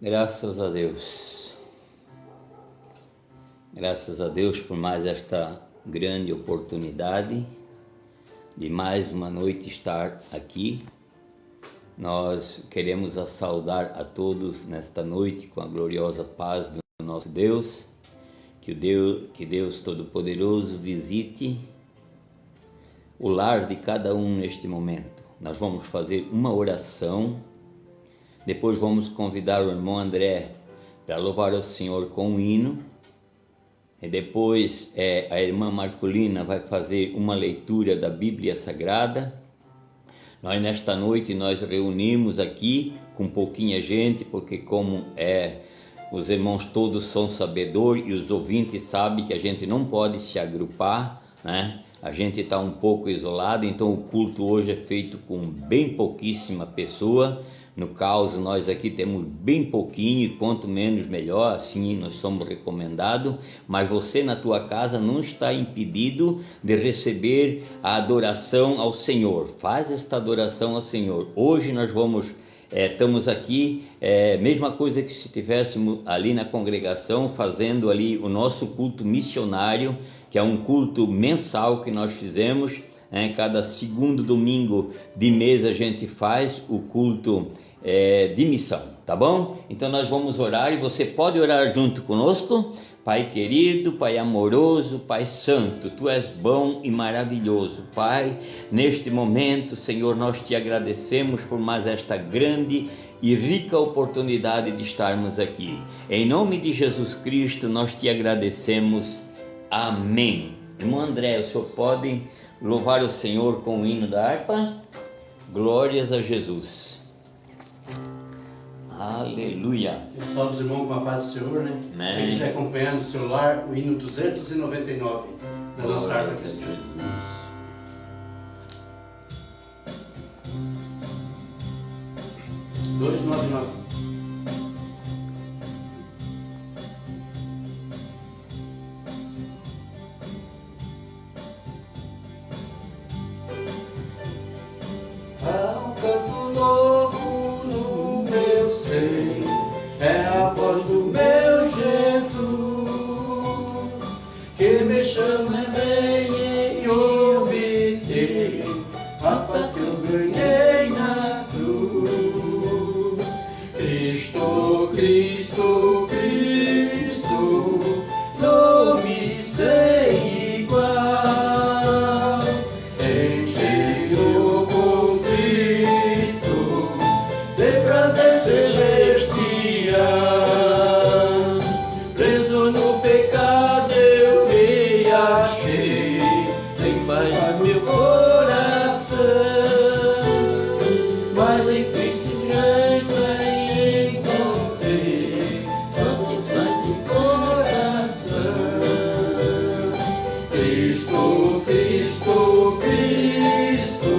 Graças a Deus. Graças a Deus por mais esta grande oportunidade de mais uma noite estar aqui. Nós queremos saudar a todos nesta noite com a gloriosa paz do nosso Deus. Que Deus Todo-Poderoso visite o lar de cada um neste momento. Nós vamos fazer uma oração, depois vamos convidar o irmão André para louvar o Senhor com um hino, e depois a irmã Marcolina vai fazer uma leitura da Bíblia Sagrada. Nesta noite nós reunimos aqui com pouquinha gente, porque os irmãos todos são sabedores e os ouvintes sabem que a gente não pode se agrupar, né? A gente está um pouco isolado, então o culto hoje é feito com bem pouquíssima pessoa. No caso, nós aqui temos bem pouquinho, quanto menos melhor, assim nós somos recomendados, mas você na tua casa não está impedido de receber a adoração ao Senhor. Faz esta adoração ao Senhor. Hoje nós estamos aqui, mesma coisa que se estivéssemos ali na congregação, fazendo ali o nosso culto missionário, que é um culto mensal que nós fizemos. Cada segundo domingo de mês a gente faz o culto de missão, tá bom? Então nós vamos orar e você pode orar junto conosco. Pai querido, Pai amoroso, Pai santo, Tu és bom e maravilhoso. Pai, neste momento, Senhor, nós Te agradecemos por mais esta grande e rica oportunidade de estarmos aqui. Em nome de Jesus Cristo, nós Te agradecemos. Amém. Irmão André, o senhor pode louvar o Senhor com o hino da harpa? Glórias a Jesus. Aleluia. Pessoal dos irmãos, com a paz do Senhor, né? Amém. Você que está acompanhando no celular, o hino 299 da nossa harpa cristã. 299. Há um canto novo no meu ser, é a voz do meu Jesus, que me chama bem e obter a paz que eu ganhei na cruz. Cristo, Cristo, Cristo, não me sei igual. Enche-o com de prazer celestial, preso no pecado eu me achei, sem paz no meu coração, mas em Cristo Cristo encontrei paz de coração. Cristo, Cristo, Cristo,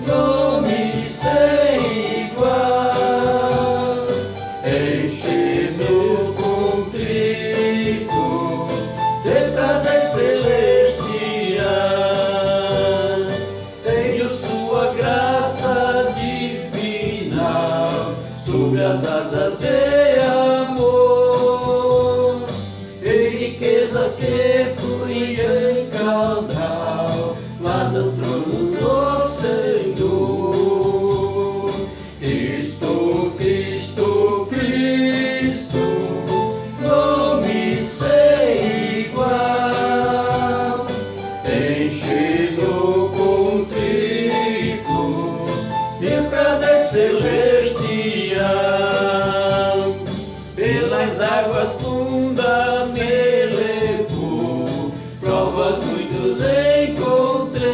não me sei igual. Enche-me com trigo de prazer celestial. Tenho sua graça divina sobre as asas de amor, e riquezas que fluem em caudal lá no trono do Senhor. Cristo, Cristo, Cristo, não me sei igual. Enche-o com trigo de prazer celestial. Pelas águas fundas me levou, provas muitos encontrei,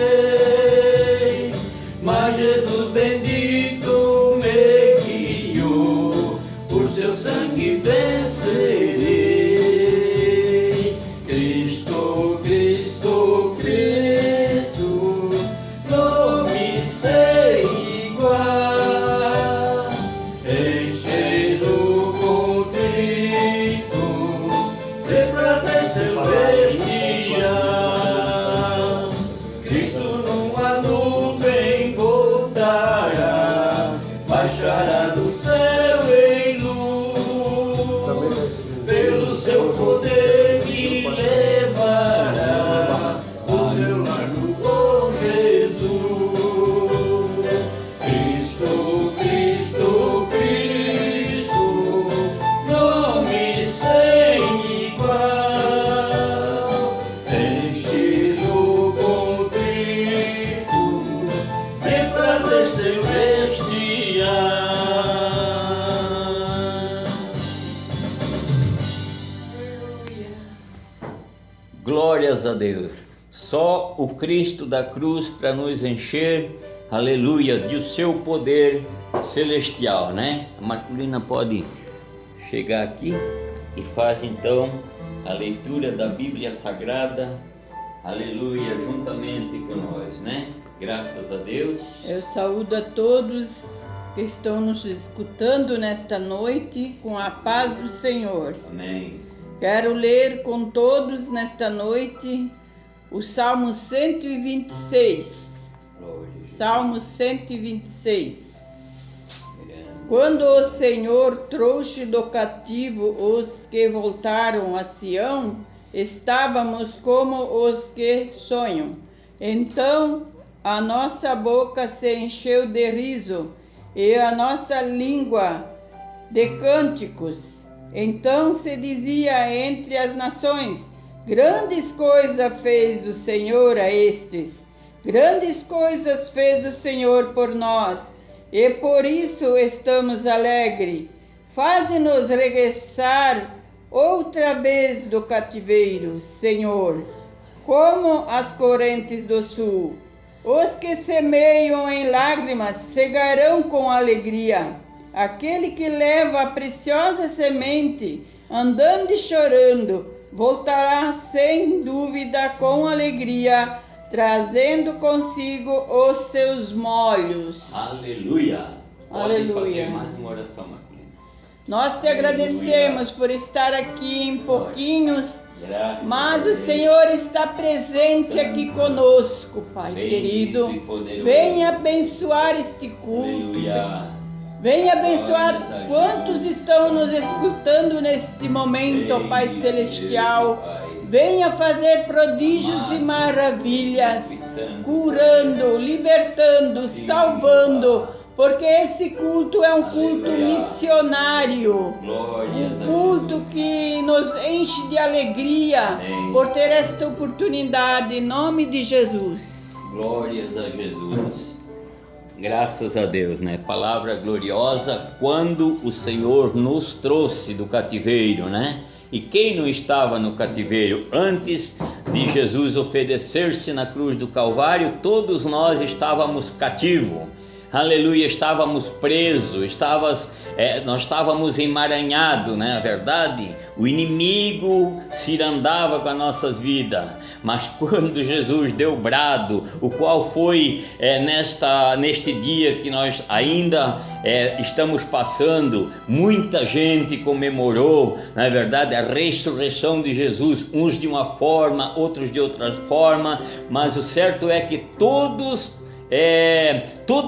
mas Jesus bendito me guiou, por seu sangue vencerei. Cristo, Cristo, Cristo, não me sei igual. Enche-o com trigo de prazer celestial. Cristo numa nuvem voltará, baixará do céu em luz. Glórias a Deus. Só o Cristo da cruz para nos encher, aleluia, de o seu poder celestial, né? A Marcolina pode chegar aqui e faz então a leitura da Bíblia Sagrada, aleluia, juntamente com nós, né? Graças a Deus. Eu saúdo a todos que estão nos escutando nesta noite com a paz do Senhor. Amém. Quero ler com todos nesta noite o Salmo 126. Glória. Salmo 126. Quando o Senhor trouxe do cativo os que voltaram a Sião, estávamos como os que sonham. Então a nossa boca se encheu de riso e a nossa língua de cânticos. Então se dizia entre as nações: grandes coisas fez o Senhor a estes, grandes coisas fez o Senhor por nós, e por isso estamos alegres. Faze-nos regressar outra vez do cativeiro, Senhor, como as correntes do sul. Os que semeiam em lágrimas cegarão com alegria. Aquele que leva a preciosa semente, andando e chorando, voltará sem dúvida com alegria, trazendo consigo os seus molhos. Aleluia. Aleluia. Pode fazer mais uma oração, Marcolina. Nós te agradecemos por estar aqui em pouquinhos, Graças mas a o Deus. Senhor está presente aqui conosco, Pai Bendito querido. e poderoso. Venha abençoar este culto. Aleluia. Venha abençoar quantos estão nos escutando neste momento, ó Pai Celestial. Venha fazer prodígios e maravilhas, curando, libertando, salvando, porque esse culto é um culto missionário, um culto que nos enche de alegria por ter esta oportunidade, em nome de Jesus. Glórias a Jesus. Graças a Deus, né? Palavra gloriosa quando o Senhor nos trouxe do cativeiro, né? E quem não estava no cativeiro antes de Jesus oferecer-se na cruz do Calvário, todos nós estávamos cativos. Aleluia, estávamos presos, nós estávamos emaranhados, né? A verdade, o inimigo cirandava com as nossas vidas, mas quando Jesus deu brado, o qual foi neste dia que nós ainda estamos passando, muita gente comemorou, na verdade, a ressurreição de Jesus, uns de uma forma, outros de outra forma, mas o certo é que todo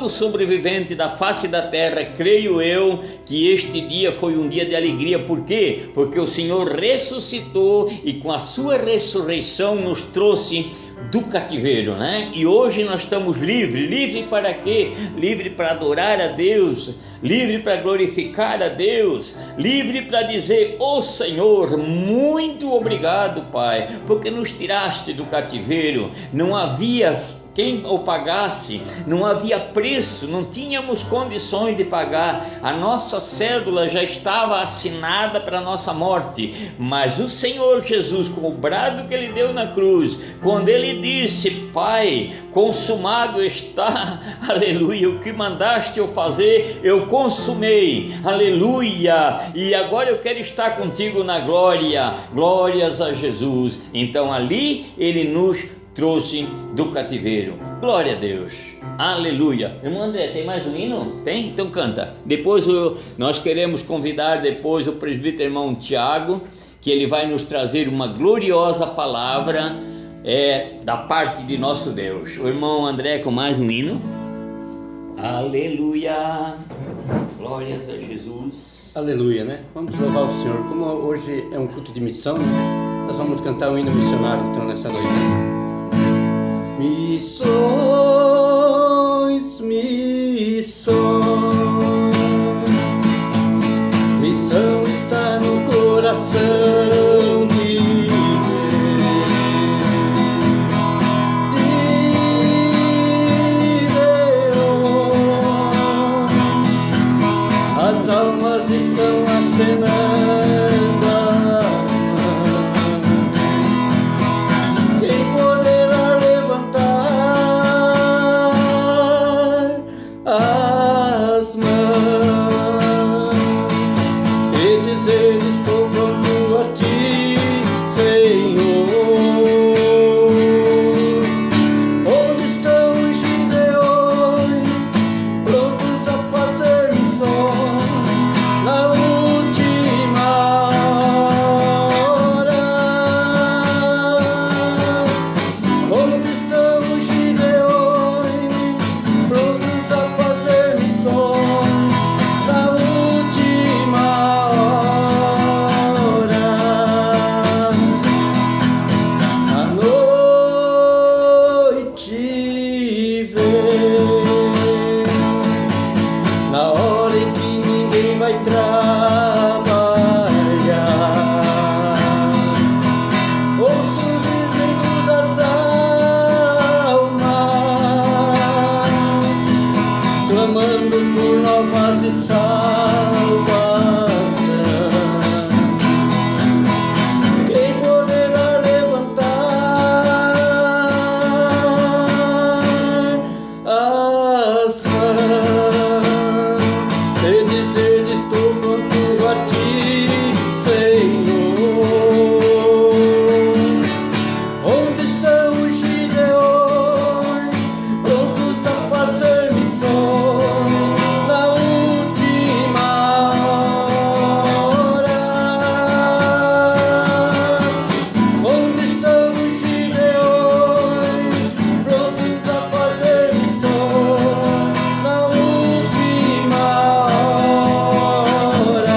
sobrevivente da face da terra, creio eu, que este dia foi um dia de alegria. Por quê? Porque o Senhor ressuscitou e com a sua ressurreição nos trouxe do cativeiro, né? E hoje nós estamos livres. Livre para quê? Livre para adorar a Deus, livre para glorificar a Deus, livre para dizer: ó Senhor, muito obrigado, Pai, porque nos tiraste do cativeiro. Não havia quem o pagasse, não havia preço, não tínhamos condições de pagar, a nossa cédula já estava assinada para a nossa morte, mas o Senhor Jesus, com o brado que Ele deu na cruz, quando Ele disse: Pai, consumado está, aleluia, o que mandaste eu fazer, eu consumei, aleluia, e agora eu quero estar contigo na glória, glórias a Jesus. Então ali Ele nos trouxe do cativeiro. Glória a Deus. Aleluia. Irmão André, tem mais um hino? Tem? Então canta. Depois nós queremos convidar depois o presbítero irmão Tiago, que ele vai nos trazer uma gloriosa palavra da parte de nosso Deus. O irmão André com mais um hino. Aleluia. Glórias a Jesus. Aleluia, né? Vamos louvar o Senhor. Como hoje é um culto de missão, nós vamos cantar um hino missionário então nessa noite. Missões, missões, missão está no coração de Deus. As almas estão acenando. e dizer: estou pronto a ti, Senhor. Onde estão os gideões, prontos a fazer missões na última hora? Onde estão os gideões, prontos a fazer missões na última hora? A noite vem, na hora em que ninguém vai trabalhar. Ouço o gemendo das almas, clamando por novas e salvação. Quem poderá levantar ação e dizer: estou pronto a ti, Senhor? Onde estão os gideões, prontos a fazer missões na última hora? Onde estão os gideões, prontos a fazer missões na última hora?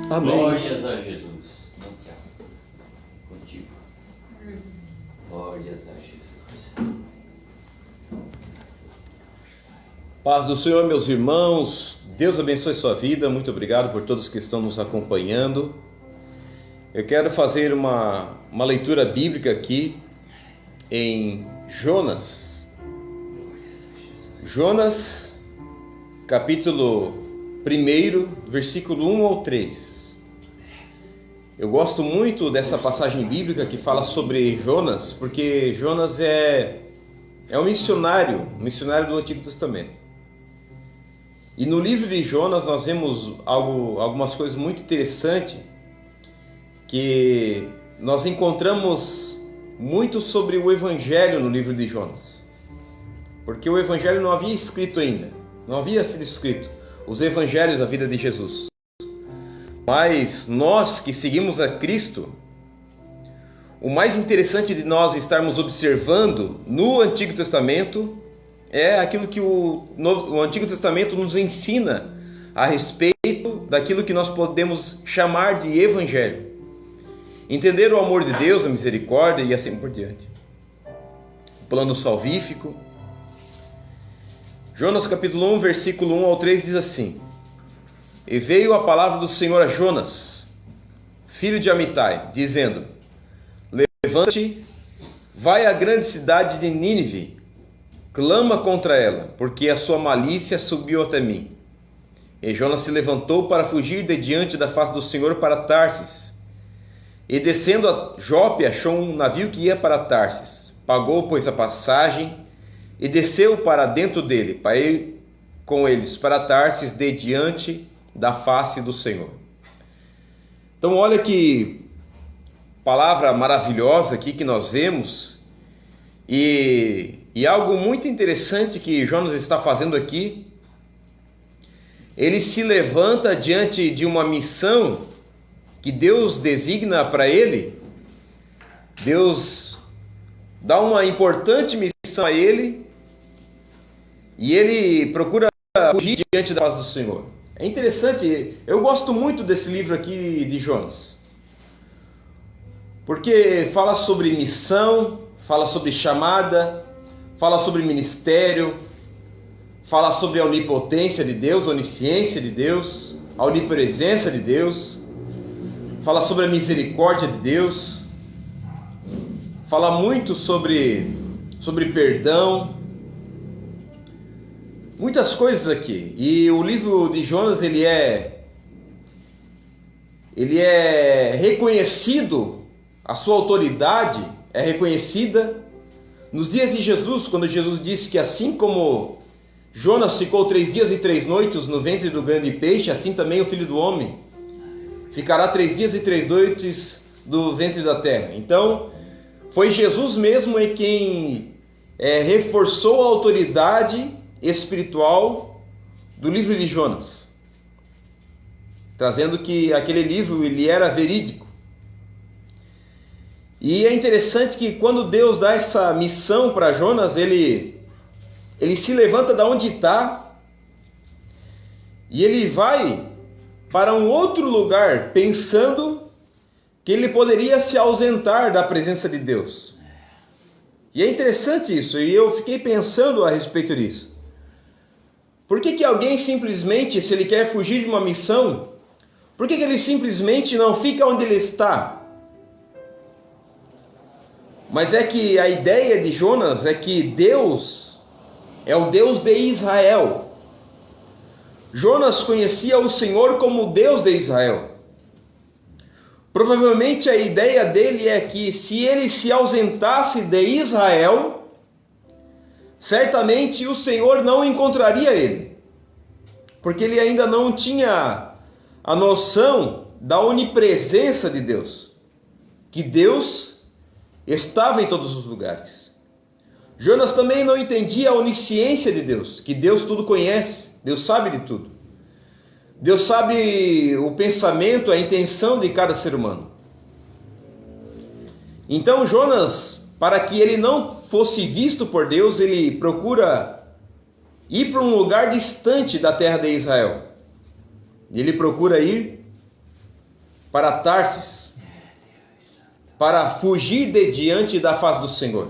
Amém. Glórias a Jesus. Não, Tiago. Contigo. Glórias a Jesus. Paz do Senhor, meus irmãos. Deus abençoe sua vida. Muito obrigado por todos que estão nos acompanhando. Eu quero fazer uma leitura bíblica aqui em Jonas. Jonas, capítulo 1, versículo 1 ao 3. Eu gosto muito dessa passagem bíblica que fala sobre Jonas, porque Jonas é um missionário do Antigo Testamento. E no livro de Jonas nós vemos algumas coisas muito interessantes, que nós encontramos muito sobre o Evangelho no livro de Jonas. Porque o Evangelho não havia escrito ainda, não havia sido escrito os Evangelhos da vida de Jesus. Mas nós que seguimos a Cristo, o mais interessante de nós estarmos observando no Antigo Testamento é aquilo que o Antigo Testamento nos ensina a respeito daquilo que nós podemos chamar de Evangelho. Entender o amor de Deus, a misericórdia e assim por diante. O plano salvífico. Jonas capítulo 1, versículo 1 ao 3 diz assim: E veio a palavra do Senhor a Jonas, filho de Amitai, dizendo: Levanta-te, vai à grande cidade de Nínive, clama contra ela, porque a sua malícia subiu até mim. E Jonas se levantou para fugir de diante da face do Senhor para Tarsis. E descendo a Jope, achou um navio que ia para Tarsis. Pagou, pois, a passagem e desceu para dentro dele, para ir com eles para Tarsis de diante da face do Senhor. Então olha que palavra maravilhosa aqui que nós vemos, e algo muito interessante que Jonas está fazendo aqui. Ele se levanta diante de uma missão que Deus designa para ele. Deus dá uma importante missão a ele, e ele procura fugir diante da face do Senhor. É interessante, eu gosto muito desse livro aqui de Jonas, porque fala sobre missão, fala sobre chamada, fala sobre ministério, fala sobre a onipotência de Deus, a onisciência de Deus, a onipresença de Deus, fala sobre a misericórdia de Deus, fala muito sobre perdão, muitas coisas aqui. E o livro de Jonas, ele é reconhecido, a sua autoridade é reconhecida Nos dias de Jesus, quando Jesus disse que assim como Jonas ficou 3 dias e 3 noites no ventre do grande peixe, assim também o Filho do Homem ficará 3 dias e 3 noites no ventre da terra. Então, foi Jesus mesmo quem reforçou a autoridade espiritual do livro de Jonas, trazendo que aquele livro ele era verídico. E é interessante que quando Deus dá essa missão para Jonas, ele se levanta da onde está e ele vai para um outro lugar, pensando que ele poderia se ausentar da presença de Deus. E é interessante isso, e eu fiquei pensando a respeito disso. Por que alguém simplesmente, se ele quer fugir de uma missão, por que ele simplesmente não fica onde ele está? Mas é que a ideia de Jonas é que Deus é o Deus de Israel. Jonas conhecia o Senhor como o Deus de Israel. Provavelmente a ideia dele é que se ele se ausentasse de Israel, certamente o Senhor não encontraria ele, porque ele ainda não tinha a noção da onipresença de Deus, que Deus estava em todos os lugares. Jonas também não entendia a onisciência de Deus, que Deus tudo conhece, Deus sabe de tudo. Deus sabe o pensamento, a intenção de cada ser humano. Então Jonas, para que ele não fosse visto por Deus, ele procura ir para um lugar distante da terra de Israel. Ele procura ir para Tarsis, para fugir de diante da face do Senhor.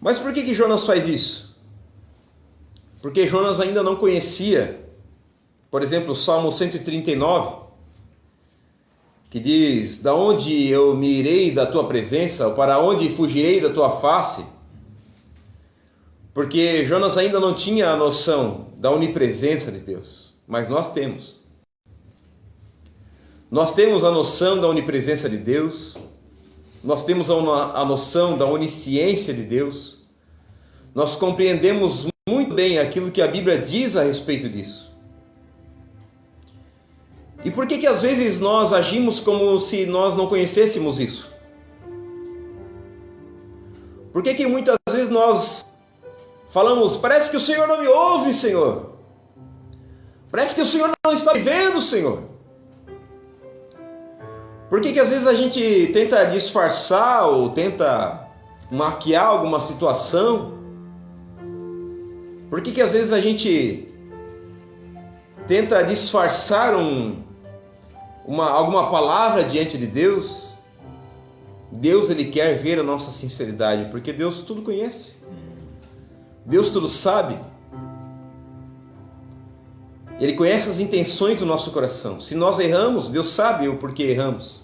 Mas por que Jonas faz isso? Porque Jonas ainda não conhecia, por exemplo, o Salmo 139, que diz: da onde eu me irei da tua presença, ou para onde fugirei da tua face? Porque Jonas ainda não tinha a noção da onipresença de Deus, mas nós temos. Nós temos a noção da onipresença de Deus, nós temos a noção da onisciência de Deus, nós compreendemos muito bem aquilo que a Bíblia diz a respeito disso. E por que às vezes nós agimos como se nós não conhecêssemos isso? Por que muitas vezes nós falamos: parece que o Senhor não me ouve, Senhor. Parece que o Senhor não está me vendo, Senhor. Por que às vezes a gente tenta disfarçar ou tenta maquiar alguma situação? Por que às vezes a gente tenta disfarçar alguma palavra diante de Deus? Deus, Ele quer ver a nossa sinceridade, porque Deus tudo conhece. Deus tudo sabe. Ele conhece as intenções do nosso coração. Se nós erramos, Deus sabe o porquê erramos.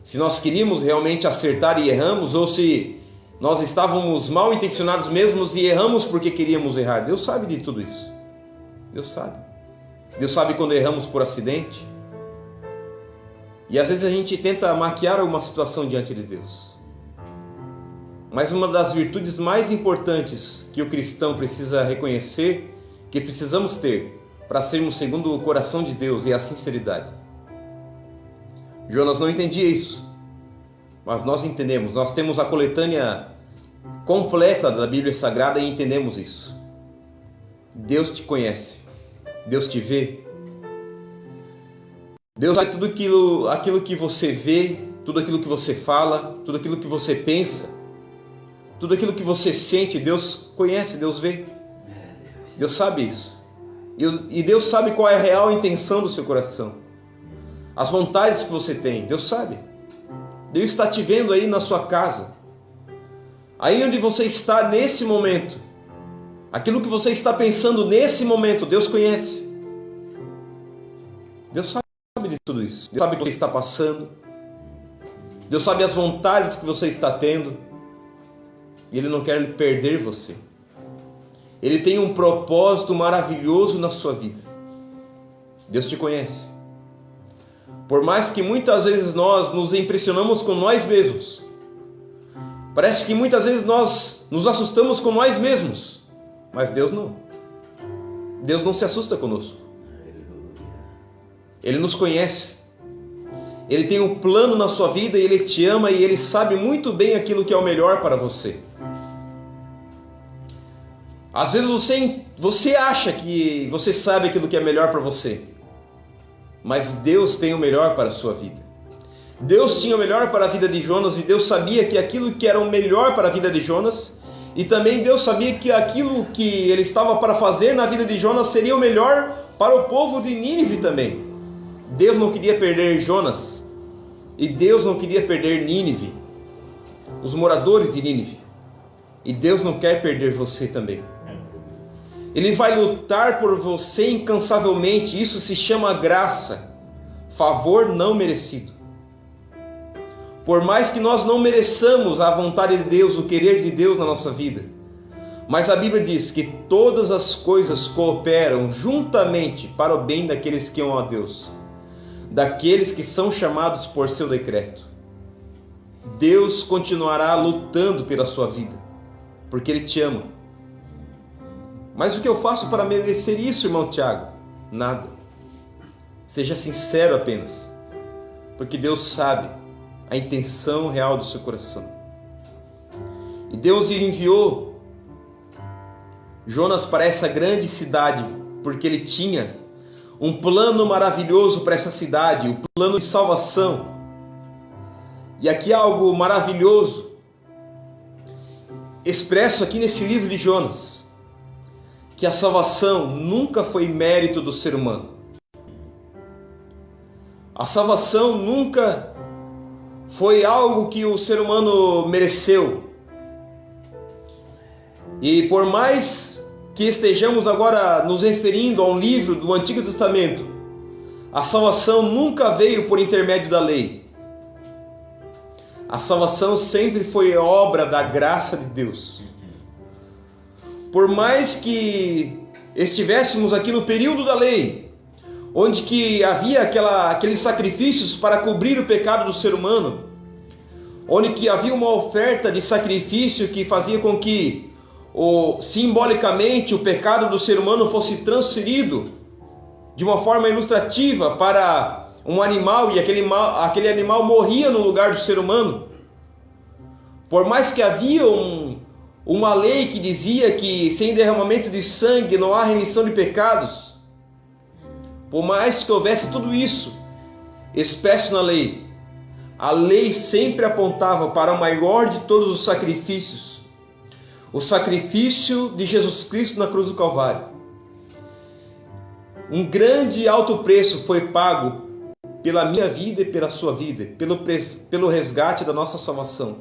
Se nós queríamos realmente acertar e erramos, ou se nós estávamos mal intencionados mesmos e erramos porque queríamos errar. Deus sabe de tudo isso. Deus sabe. Deus sabe quando erramos por acidente. E às vezes a gente tenta maquiar alguma situação diante de Deus. Mas uma das virtudes mais importantes que o cristão precisa reconhecer, que precisamos ter para sermos segundo o coração de Deus, é a sinceridade. Jonas não entendia isso, mas nós entendemos. Nós temos a coletânea completa da Bíblia Sagrada e entendemos isso. Deus te conhece, Deus te vê. Deus sabe tudo aquilo que você vê, tudo aquilo que você fala, tudo aquilo que você pensa, tudo aquilo que você sente. Deus conhece, Deus vê. Deus sabe isso. E Deus sabe qual é a real intenção do seu coração. As vontades que você tem, Deus sabe. Deus está te vendo aí na sua casa. Aí onde você está nesse momento. Aquilo que você está pensando nesse momento, Deus conhece. Deus sabe de tudo isso. Deus sabe o que você está passando. Deus sabe as vontades que você está tendo. E Ele não quer perder você. Ele tem um propósito maravilhoso na sua vida. Deus te conhece. Por mais que muitas vezes nós nos impressionamos com nós mesmos, Parece que muitas vezes nós nos assustamos com nós mesmos, mas Deus não. Deus não se assusta conosco. Ele nos conhece. Ele tem um plano na sua vida e Ele te ama e Ele sabe muito bem aquilo que é o melhor para você. Às vezes você acha que você sabe aquilo que é melhor para você, mas Deus tem o melhor para a sua vida. Deus tinha o melhor para a vida de Jonas e Deus sabia que aquilo que era o melhor para a vida de Jonas, e também Deus sabia que aquilo que Ele estava para fazer na vida de Jonas seria o melhor para o povo de Nínive também. Deus não queria perder Jonas e Deus não queria perder Nínive, os moradores de Nínive, e Deus não quer perder você também. Ele vai lutar por você incansavelmente. Isso se chama graça, favor não merecido. Por mais que nós não mereçamos a vontade de Deus, o querer de Deus na nossa vida, mas a Bíblia diz que todas as coisas cooperam juntamente para o bem daqueles que amam a Deus, daqueles que são chamados por seu decreto. Deus continuará lutando pela sua vida, porque Ele te ama. Mas o que eu faço para merecer isso, irmão Tiago? Nada. Seja sincero apenas, porque Deus sabe a intenção real do seu coração. E Deus enviou Jonas para essa grande cidade, porque Ele tinha um plano maravilhoso para essa cidade, o plano de salvação. E aqui há algo maravilhoso expresso aqui nesse livro de Jonas, que a salvação nunca foi mérito do ser humano. A salvação nunca foi algo que o ser humano mereceu. E por mais que estejamos agora nos referindo a um livro do Antigo Testamento, a salvação nunca veio por intermédio da lei. A salvação sempre foi obra da graça de Deus. Por mais que estivéssemos aqui no período da lei, onde que havia aqueles sacrifícios para cobrir o pecado do ser humano, onde que havia uma oferta de sacrifício que fazia com que simbolicamente o pecado do ser humano fosse transferido de uma forma ilustrativa para um animal, e aquele animal morria no lugar do ser humano. Por mais que havia uma lei que dizia que sem derramamento de sangue não há remissão de pecados, por mais que houvesse tudo isso expresso na lei, a lei sempre apontava para o maior de todos os sacrifícios, o sacrifício de Jesus Cristo na cruz do Calvário. Um grande e alto preço foi pago pela minha vida e pela sua vida, pelo resgate da nossa salvação.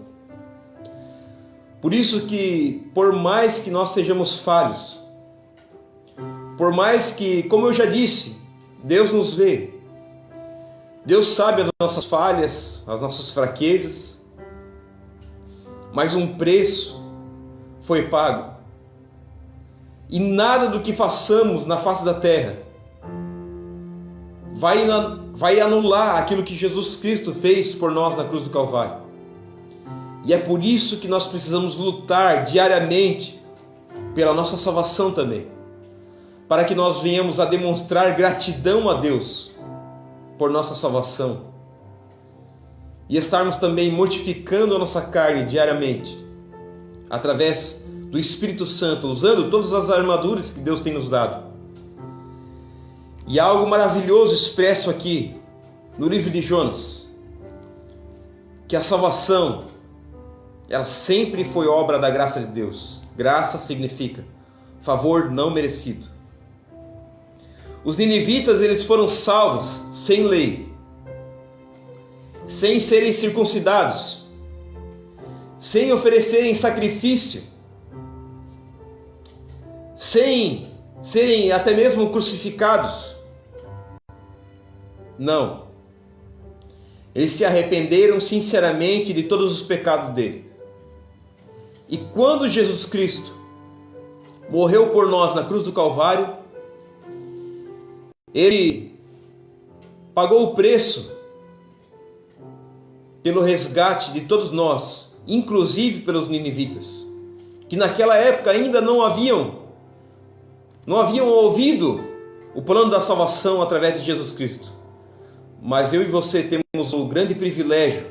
Por isso que, por mais que nós sejamos falhos, por mais que, como eu já disse, Deus nos vê, Deus sabe as nossas falhas, as nossas fraquezas, mas um preço foi pago. E nada do que façamos na face da terra vai anular aquilo que Jesus Cristo fez por nós na cruz do Calvário. E é por isso que nós precisamos lutar diariamente pela nossa salvação também, para que nós venhamos a demonstrar gratidão a Deus por nossa salvação e estarmos também mortificando a nossa carne diariamente através do Espírito Santo, usando todas as armaduras que Deus tem nos dado. E há algo maravilhoso expresso aqui no livro de Jonas, que a salvação, ela sempre foi obra da graça de Deus. Graça significa favor não merecido. Os ninivitas, eles foram salvos sem lei, sem serem circuncidados, sem oferecerem sacrifício, sem serem até mesmo crucificados. Não. Eles se arrependeram sinceramente de todos os pecados dele. E quando Jesus Cristo morreu por nós na cruz do Calvário, Ele pagou o preço pelo resgate de todos nós, inclusive pelos ninivitas, que naquela época ainda não haviam ouvido o plano da salvação através de Jesus Cristo. Mas eu e você temos o grande privilégio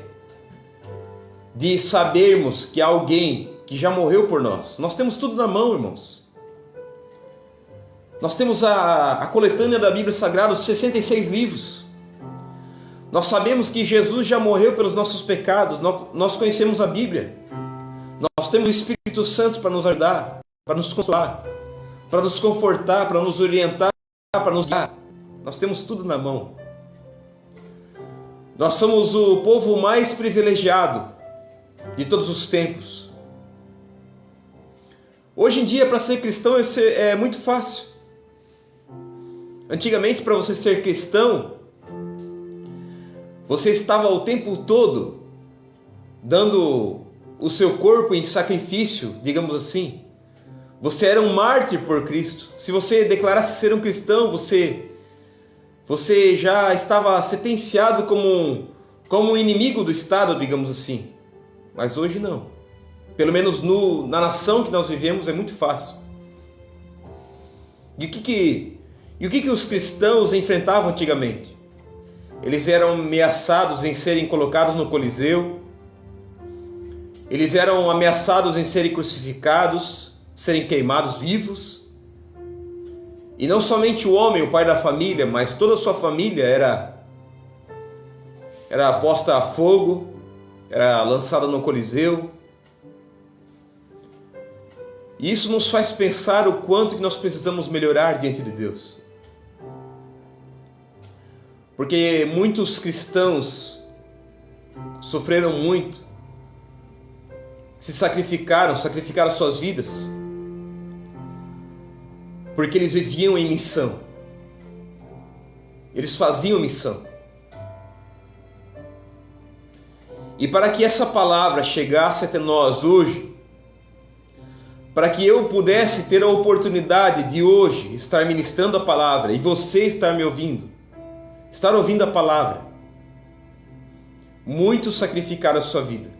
de sabermos que há alguém que já morreu por nós. Nós temos tudo na mão, irmãos. Nós temos a coletânea da Bíblia Sagrada, os 66 livros. Nós sabemos que Jesus já morreu pelos nossos pecados. Nós conhecemos a Bíblia. Nós temos o Espírito Santo para nos ajudar, para nos consolar, para nos confortar, para nos orientar, para nos guiar. Nós temos tudo na mão. Nós somos o povo mais privilegiado de todos os tempos. Hoje em dia, para ser cristão é muito fácil. Antigamente, para você ser cristão, você estava o tempo todo dando o seu corpo em sacrifício, digamos assim. Você era um mártir por Cristo. Se você declarasse ser um cristão, você já estava sentenciado como um inimigo do Estado, digamos assim. Mas hoje não. Pelo menos na nação que nós vivemos é muito fácil. E o que os cristãos enfrentavam antigamente? Eles eram ameaçados em serem colocados no Coliseu. Eles eram ameaçados em serem crucificados, serem queimados vivos. E não somente o homem, o pai da família, mas toda a sua família era posta a fogo, era lançada no Coliseu. E isso nos faz pensar o quanto que nós precisamos melhorar diante de Deus. Porque muitos cristãos sofreram muito, sacrificaram suas vidas, porque eles viviam em missão. Eles faziam missão. E para que essa palavra chegasse até nós hoje, para que eu pudesse ter a oportunidade de hoje estar ministrando a palavra e você estar me ouvindo, estar ouvindo a palavra, muitos sacrificaram a sua vida,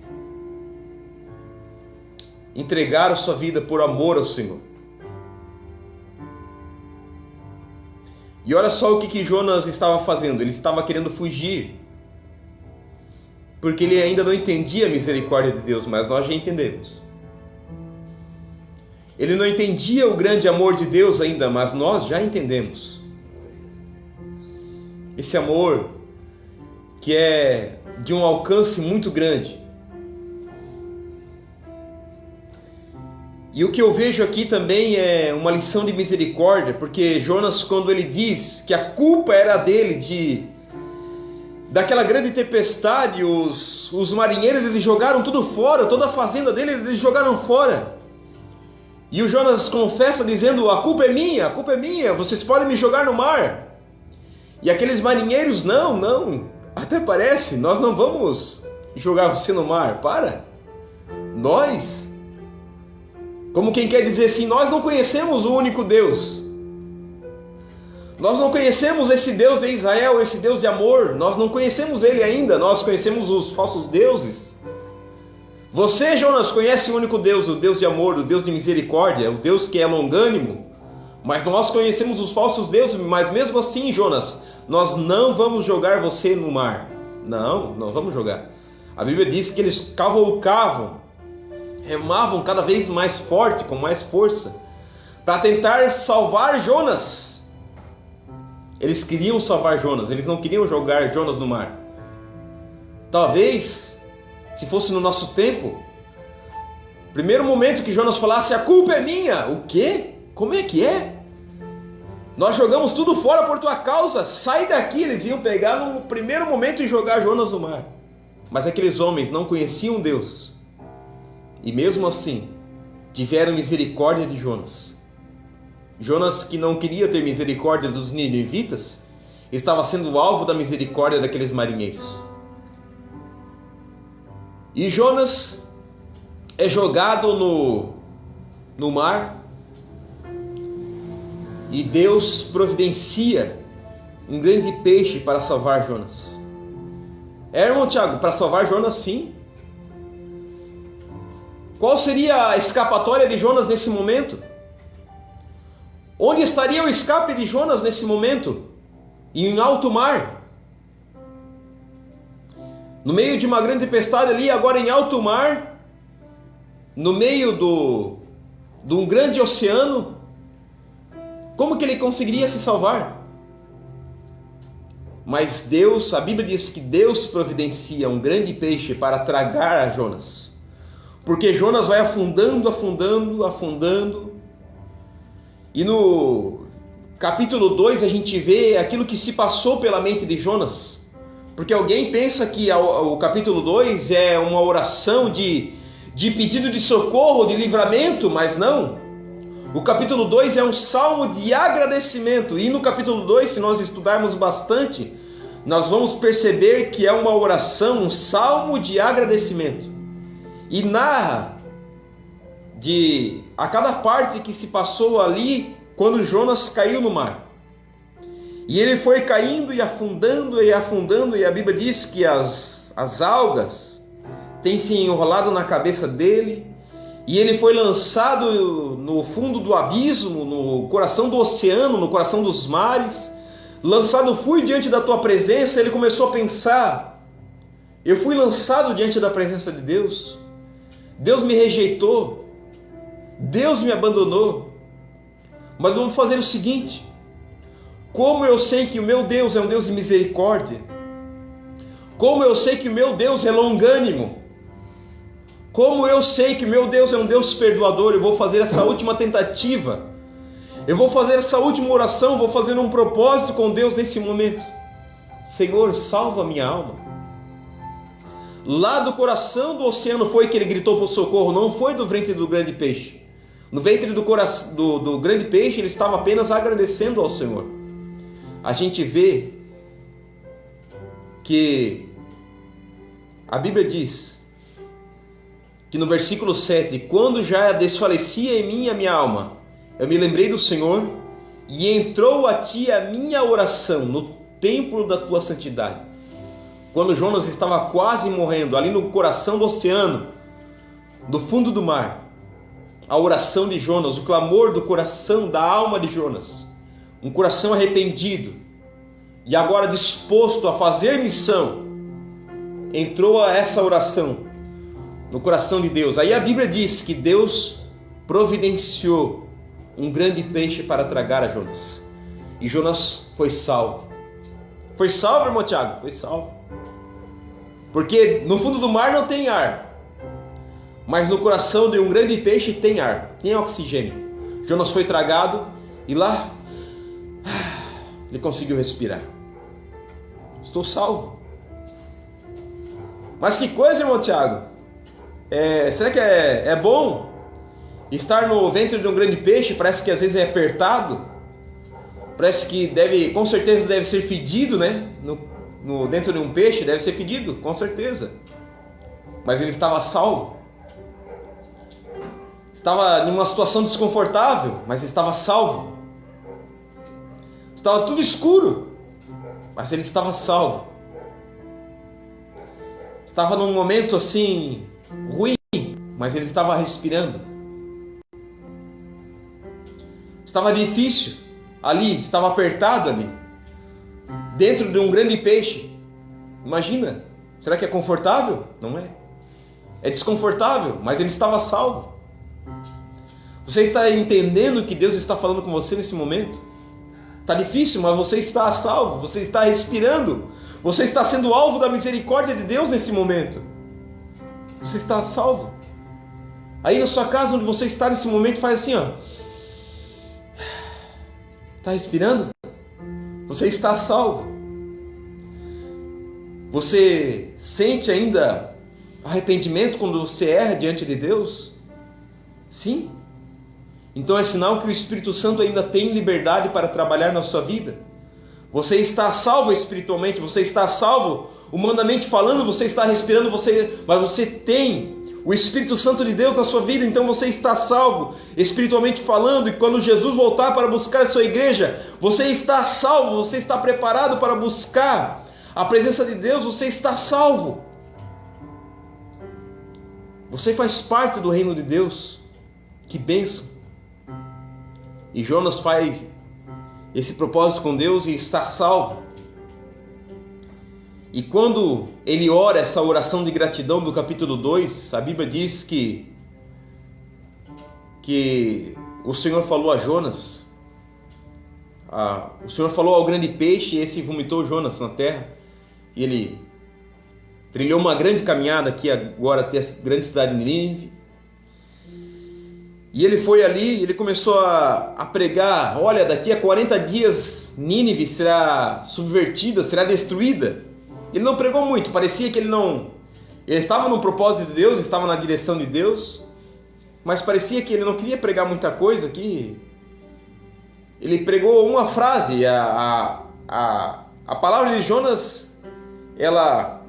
entregaram a sua vida por amor ao Senhor. E olha só o que Jonas estava fazendo. Ele estava querendo fugir, porque ele ainda não entendia a misericórdia de Deus, mas nós já entendemos. Ele não entendia o grande amor de Deus ainda, mas nós já entendemos. Esse amor que é de um alcance muito grande. E o que eu vejo aqui também é uma lição de misericórdia, porque Jonas, quando ele diz que a culpa era dele daquela grande tempestade, os marinheiros eles jogaram tudo fora, toda a fazenda dele eles jogaram fora. E o Jonas confessa dizendo: a culpa é minha, vocês podem me jogar no mar. E aqueles marinheiros: não, até parece, nós não vamos jogar você no mar, para. Nós, como quem quer dizer assim, nós não conhecemos o único Deus. Nós não conhecemos esse Deus de Israel, esse Deus de amor. Nós não conhecemos Ele ainda, nós conhecemos os falsos deuses. Você, Jonas, conhece o único Deus, o Deus de amor, o Deus de misericórdia, o Deus que é longânimo. Mas nós conhecemos os falsos deuses, mas mesmo assim, Jonas, nós não vamos jogar você no mar. Não vamos jogar. A Bíblia diz que eles cavalcavam, remavam cada vez mais forte, com mais força, para tentar salvar Jonas. Eles queriam salvar Jonas, eles não queriam jogar Jonas no mar. Talvez, se fosse no nosso tempo, primeiro momento que Jonas falasse: a culpa é minha. O quê? Como é que é? Nós jogamos tudo fora por tua causa, sai daqui. Eles iam pegar no primeiro momento e jogar Jonas no mar. Mas aqueles homens não conheciam Deus, e mesmo assim tiveram misericórdia de Jonas. Jonas, que não queria ter misericórdia dos ninivitas, estava sendo alvo da misericórdia daqueles marinheiros. E Jonas é jogado no mar, e Deus providencia um grande peixe para salvar Jonas. Irmão Tiago, para salvar Jonas, sim. Qual seria a escapatória de Jonas nesse momento? Onde estaria o escape de Jonas nesse momento? Em alto mar. No meio de uma grande tempestade ali, agora em alto mar, no meio de um grande oceano, como que ele conseguiria se salvar? Mas Deus, a Bíblia diz que Deus providencia um grande peixe para tragar a Jonas. Porque Jonas vai afundando, afundando, afundando. E no capítulo 2 a gente vê aquilo que se passou pela mente de Jonas. Porque alguém pensa que o capítulo 2 é uma oração de pedido de socorro, de livramento, mas não. O capítulo 2 é um salmo de agradecimento. E no capítulo 2, se nós estudarmos bastante, nós vamos perceber que é uma oração, um salmo de agradecimento. E narra a cada parte que se passou ali quando Jonas caiu no mar. E ele foi caindo e afundando, e a Bíblia diz que as algas têm se enrolado na cabeça dele, e ele foi lançado no fundo do abismo, no coração do oceano, no coração dos mares. Lançado fui diante da tua presença. Ele começou a pensar: eu fui lançado diante da presença de Deus, Deus me rejeitou, Deus me abandonou, mas eu vou fazer o seguinte: como eu sei que o meu Deus é um Deus de misericórdia, como eu sei que o meu Deus é longânimo, como eu sei que o meu Deus é um Deus perdoador, eu vou fazer essa última tentativa, eu vou fazer essa última oração, vou fazer um propósito com Deus nesse momento. Senhor, salva a minha alma. Lá do coração do oceano foi que ele gritou por socorro, não foi do ventre do grande peixe. No ventre do grande peixe ele estava apenas agradecendo ao Senhor. A gente vê que a Bíblia diz que no versículo 7, quando já desfalecia em mim a minha alma, eu me lembrei do Senhor e entrou a ti a minha oração no templo da tua santidade. Quando Jonas estava quase morrendo, ali no coração do oceano, do fundo do mar, a oração de Jonas, o clamor do coração, da alma de Jonas, um coração arrependido e agora disposto a fazer missão, entrou a essa oração no coração de Deus. Aí a Bíblia diz que Deus providenciou um grande peixe para tragar a Jonas, e Jonas foi salvo. Foi salvo, irmão Tiago? Foi salvo. Porque no fundo do mar não tem ar, mas no coração de um grande peixe tem ar, tem oxigênio. Jonas foi tragado e lá ele conseguiu respirar. Estou salvo. Mas que coisa, irmão Tiago? Será que é bom estar no ventre de um grande peixe? Parece que às vezes é apertado. Parece que com certeza deve ser fedido, né? Dentro de um peixe deve ser fedido, com certeza. Mas ele estava salvo. Estava em uma situação desconfortável, mas estava salvo. Estava tudo escuro, mas ele estava salvo. Estava num momento assim ruim, mas ele estava respirando. Estava difícil ali, estava apertado ali, dentro de um grande peixe. Imagina, será que é confortável? Não é. É desconfortável, mas ele estava salvo. Você está entendendo que Deus está falando com você nesse momento? Está difícil, mas você está a salvo, você está respirando, você está sendo alvo da misericórdia de Deus nesse momento. Você está a salvo. Aí na sua casa, onde você está nesse momento, faz assim, ó. Está respirando? Você está a salvo. Você sente ainda arrependimento quando você erra diante de Deus? Sim. Então é sinal que o Espírito Santo ainda tem liberdade para trabalhar na sua vida. Você está salvo espiritualmente, você está salvo humanamente falando, você está respirando, mas você tem o Espírito Santo de Deus na sua vida, então você está salvo espiritualmente falando. E quando Jesus voltar para buscar a sua igreja, você está salvo, você está preparado para buscar a presença de Deus, você está salvo. Você faz parte do reino de Deus. Que bênção! E Jonas faz esse propósito com Deus e está salvo. E quando ele ora essa oração de gratidão do capítulo 2, a Bíblia diz que o Senhor falou a Jonas, o Senhor falou ao grande peixe, e esse vomitou Jonas na terra, e ele trilhou uma grande caminhada aqui agora até a grande cidade de Nínive. E ele foi ali, ele começou a pregar: olha, daqui a 40 dias Nínive será subvertida, será destruída. Ele não pregou muito, parecia que ele estava no propósito de Deus, estava na direção de Deus, mas parecia que ele não queria pregar muita coisa aqui. Ele pregou uma frase, a palavra de Jonas, ela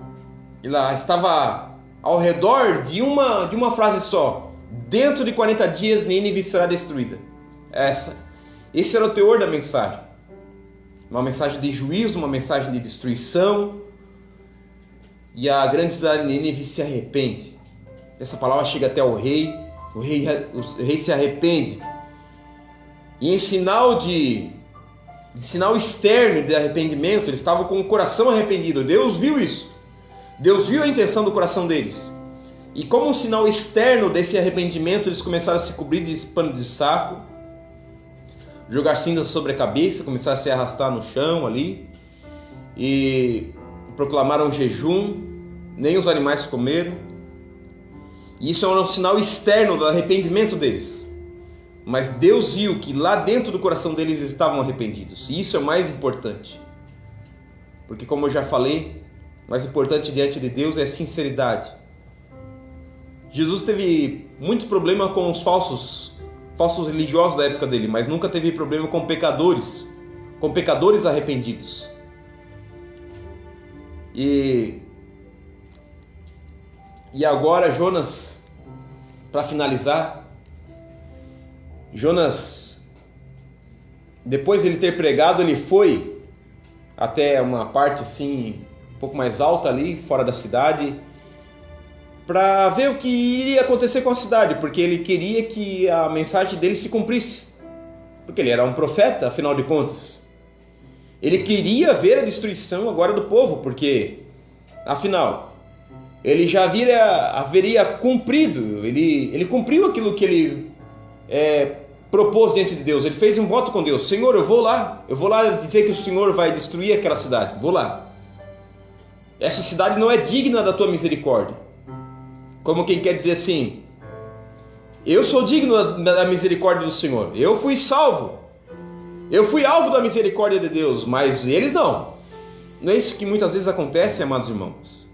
estava ao redor de uma frase só: dentro de 40 dias Nínive será destruída. Esse era o teor da mensagem. Uma mensagem de juízo, uma mensagem de destruição. E a grande cidade de Nínive se arrepende. Essa palavra chega até o rei se arrepende. E em sinal sinal externo de arrependimento, eles estavam com o coração arrependido. Deus viu isso. Deus viu a intenção do coração deles. E como um sinal externo desse arrependimento, eles começaram a se cobrir de pano de saco, jogar cinza sobre a cabeça, começaram a se arrastar no chão ali, e proclamaram jejum, nem os animais comeram. E isso é um sinal externo do arrependimento deles. Mas Deus viu que lá dentro do coração deles estavam arrependidos. E isso é o mais importante. Porque, como eu já falei, o mais importante diante de Deus é a sinceridade. Jesus teve muito problema com os falsos religiosos da época dele, mas nunca teve problema com pecadores arrependidos. E agora Jonas, para finalizar, Jonas, depois de ele ter pregado, ele foi até uma parte assim, um pouco mais alta ali, fora da cidade, para ver o que iria acontecer com a cidade, porque ele queria que a mensagem dele se cumprisse, porque ele era um profeta, afinal de contas. Ele queria ver a destruição agora do povo, porque, afinal, ele já haveria cumprido, ele cumpriu aquilo que ele propôs diante de Deus. Ele fez um voto com Deus: Senhor, eu vou lá dizer que o Senhor vai destruir aquela cidade, vou lá. Essa cidade não é digna da tua misericórdia. Como quem quer dizer assim: eu sou digno da misericórdia do Senhor, eu fui salvo, eu fui alvo da misericórdia de Deus, mas eles não. Não é isso que muitas vezes acontece, amados irmãos?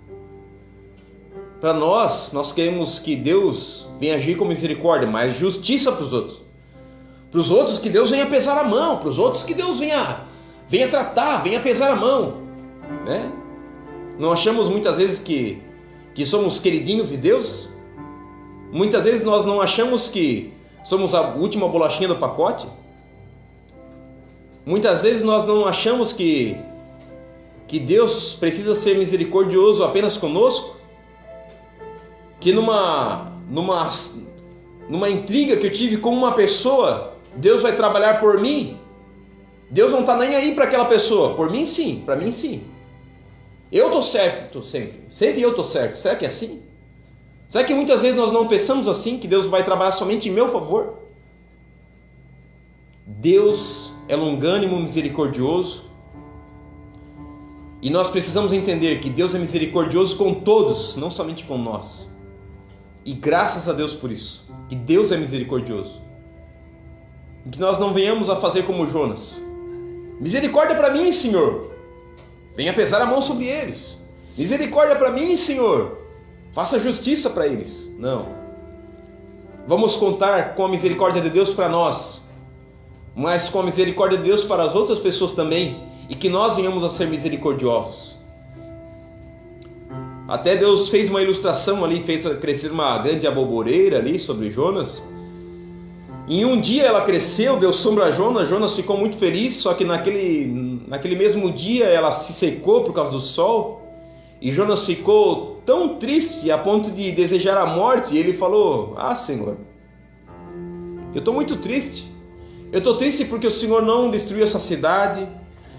Para nós queremos que Deus venha agir com misericórdia, mas justiça para os outros. Para os outros que Deus venha pesar a mão, para os outros que Deus venha tratar, venha pesar a mão, né? Não achamos muitas vezes que somos queridinhos de Deus? Muitas vezes nós não achamos que somos a última bolachinha do pacote? Muitas vezes nós não achamos que Deus precisa ser misericordioso apenas conosco? Que numa intriga que eu tive com uma pessoa, Deus vai trabalhar por mim? Deus não está nem aí para aquela pessoa. Por mim sim, para mim sim. Eu estou certo sempre eu estou certo. Será que é assim? Será que muitas vezes nós não pensamos assim, que Deus vai trabalhar somente em meu favor? Deus é longânimo, misericordioso, e nós precisamos entender que Deus é misericordioso com todos, não somente com nós. E graças a Deus por isso, que Deus é misericordioso. E que nós não venhamos a fazer como Jonas: misericórdia para mim, Senhor, venha pesar a mão sobre eles. Misericórdia para mim, Senhor, faça justiça para eles. Não. Vamos contar com a misericórdia de Deus para nós, mas com a misericórdia de Deus para as outras pessoas também, e que nós venhamos a ser misericordiosos. Até Deus fez uma ilustração ali, fez crescer uma grande aboboreira ali sobre Jonas. Em um dia ela cresceu, deu sombra a Jonas, Jonas ficou muito feliz, só que naquele mesmo dia ela se secou por causa do sol. E Jonas ficou tão triste a ponto de desejar a morte. E ele falou: ah, Senhor, eu estou muito triste. Eu estou triste porque o Senhor não destruiu essa cidade.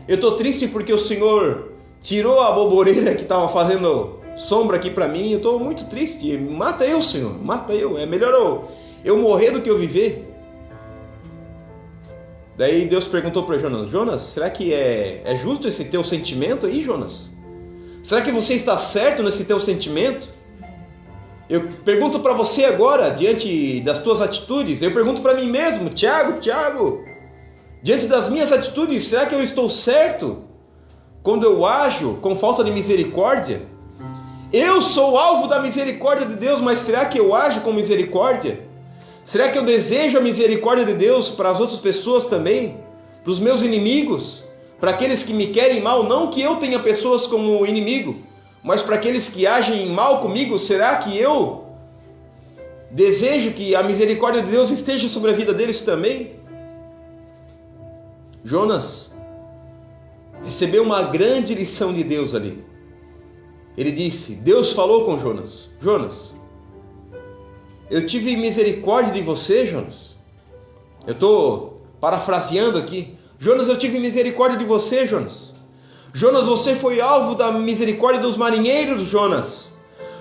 Eu estou triste porque o Senhor tirou a boboreira que estava fazendo sombra aqui para mim. Eu estou muito triste. Mata eu, Senhor, mata eu. É melhor eu morrer do que eu viver. Daí Deus perguntou para Jonas: Jonas, será que é justo esse teu sentimento aí, Jonas? Será que você está certo nesse teu sentimento? Eu pergunto para você agora, diante das tuas atitudes, eu pergunto para mim mesmo: Tiago, diante das minhas atitudes, será que eu estou certo quando eu ajo com falta de misericórdia? Eu sou alvo da misericórdia de Deus, mas será que eu ajo com misericórdia? Será que eu desejo a misericórdia de Deus para as outras pessoas também? Para os meus inimigos? Para aqueles que me querem mal? Não que eu tenha pessoas como inimigo, mas para aqueles que agem mal comigo, será que eu desejo que a misericórdia de Deus esteja sobre a vida deles também? Jonas recebeu uma grande lição de Deus ali. Ele disse, Deus falou com Jonas: Jonas, eu tive misericórdia de você, Jonas. Eu estou parafraseando aqui. Jonas, eu tive misericórdia de você, Jonas. Jonas, você foi alvo da misericórdia dos marinheiros, Jonas.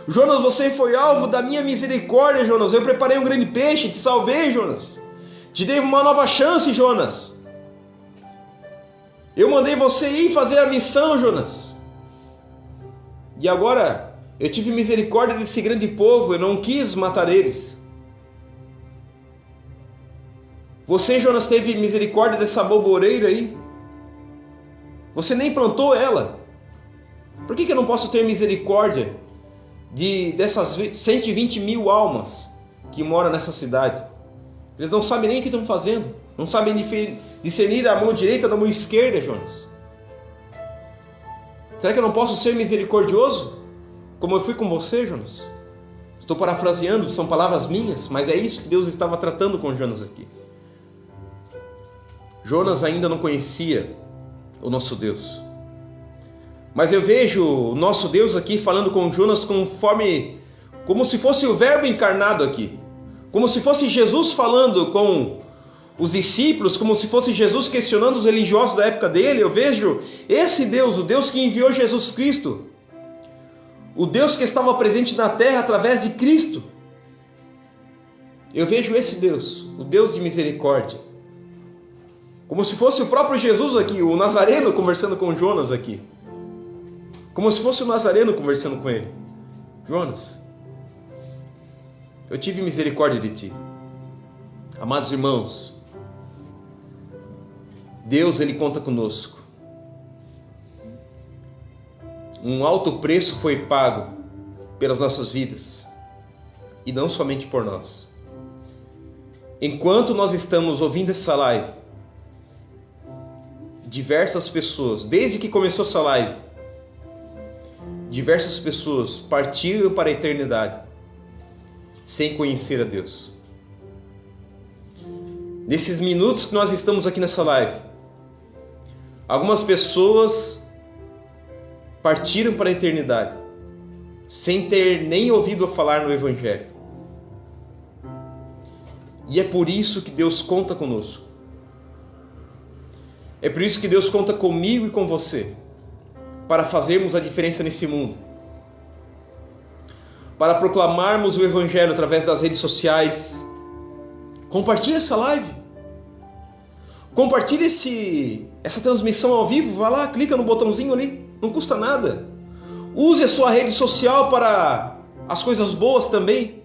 Jonas, você foi alvo da minha misericórdia, Jonas. Eu preparei um grande peixe, te salvei, Jonas. Te dei uma nova chance, Jonas. Eu mandei você ir fazer a missão, Jonas. E agora eu tive misericórdia desse grande povo, eu não quis matar eles. Você, Jonas, teve misericórdia dessa boboreira aí. Você nem plantou ela. Por que eu não posso ter misericórdia dessas 120 mil almas que moram nessa cidade? Eles não sabem nem o que estão fazendo. Não sabem discernir a mão direita da mão esquerda, Jonas. Será que eu não posso ser misericordioso? Como eu fui com você, Jonas? Estou parafraseando, são palavras minhas, mas é isso que Deus estava tratando com Jonas aqui. Jonas ainda não conhecia o nosso Deus. Mas eu vejo o nosso Deus aqui falando com Jonas como se fosse o Verbo encarnado aqui. Como se fosse Jesus falando com os discípulos, como se fosse Jesus questionando os religiosos da época dele. Eu vejo esse Deus, o Deus que enviou Jesus Cristo. O Deus que estava presente na terra através de Cristo. Eu vejo esse Deus, o Deus de misericórdia. Como se fosse o próprio Jesus aqui, o Nazareno conversando com Jonas aqui. Como se fosse o Nazareno conversando com ele. Jonas, eu tive misericórdia de ti. Amados irmãos, Deus, Ele conta conosco. Um alto preço foi pago pelas nossas vidas. E não somente por nós. Enquanto nós estamos ouvindo essa live, diversas pessoas, desde que começou essa live, diversas pessoas partiram para a eternidade sem conhecer a Deus. Nesses minutos que nós estamos aqui nessa live, algumas pessoas partiram para a eternidade sem ter nem ouvido falar no Evangelho. E é por isso que Deus conta conosco. É por isso que Deus conta comigo e com você, para fazermos a diferença nesse mundo, para proclamarmos o Evangelho através das redes sociais. Compartilhe essa live, compartilhe essa transmissão ao vivo. Vai lá, clica no botãozinho ali, não custa nada. Use a sua rede social para as coisas boas também,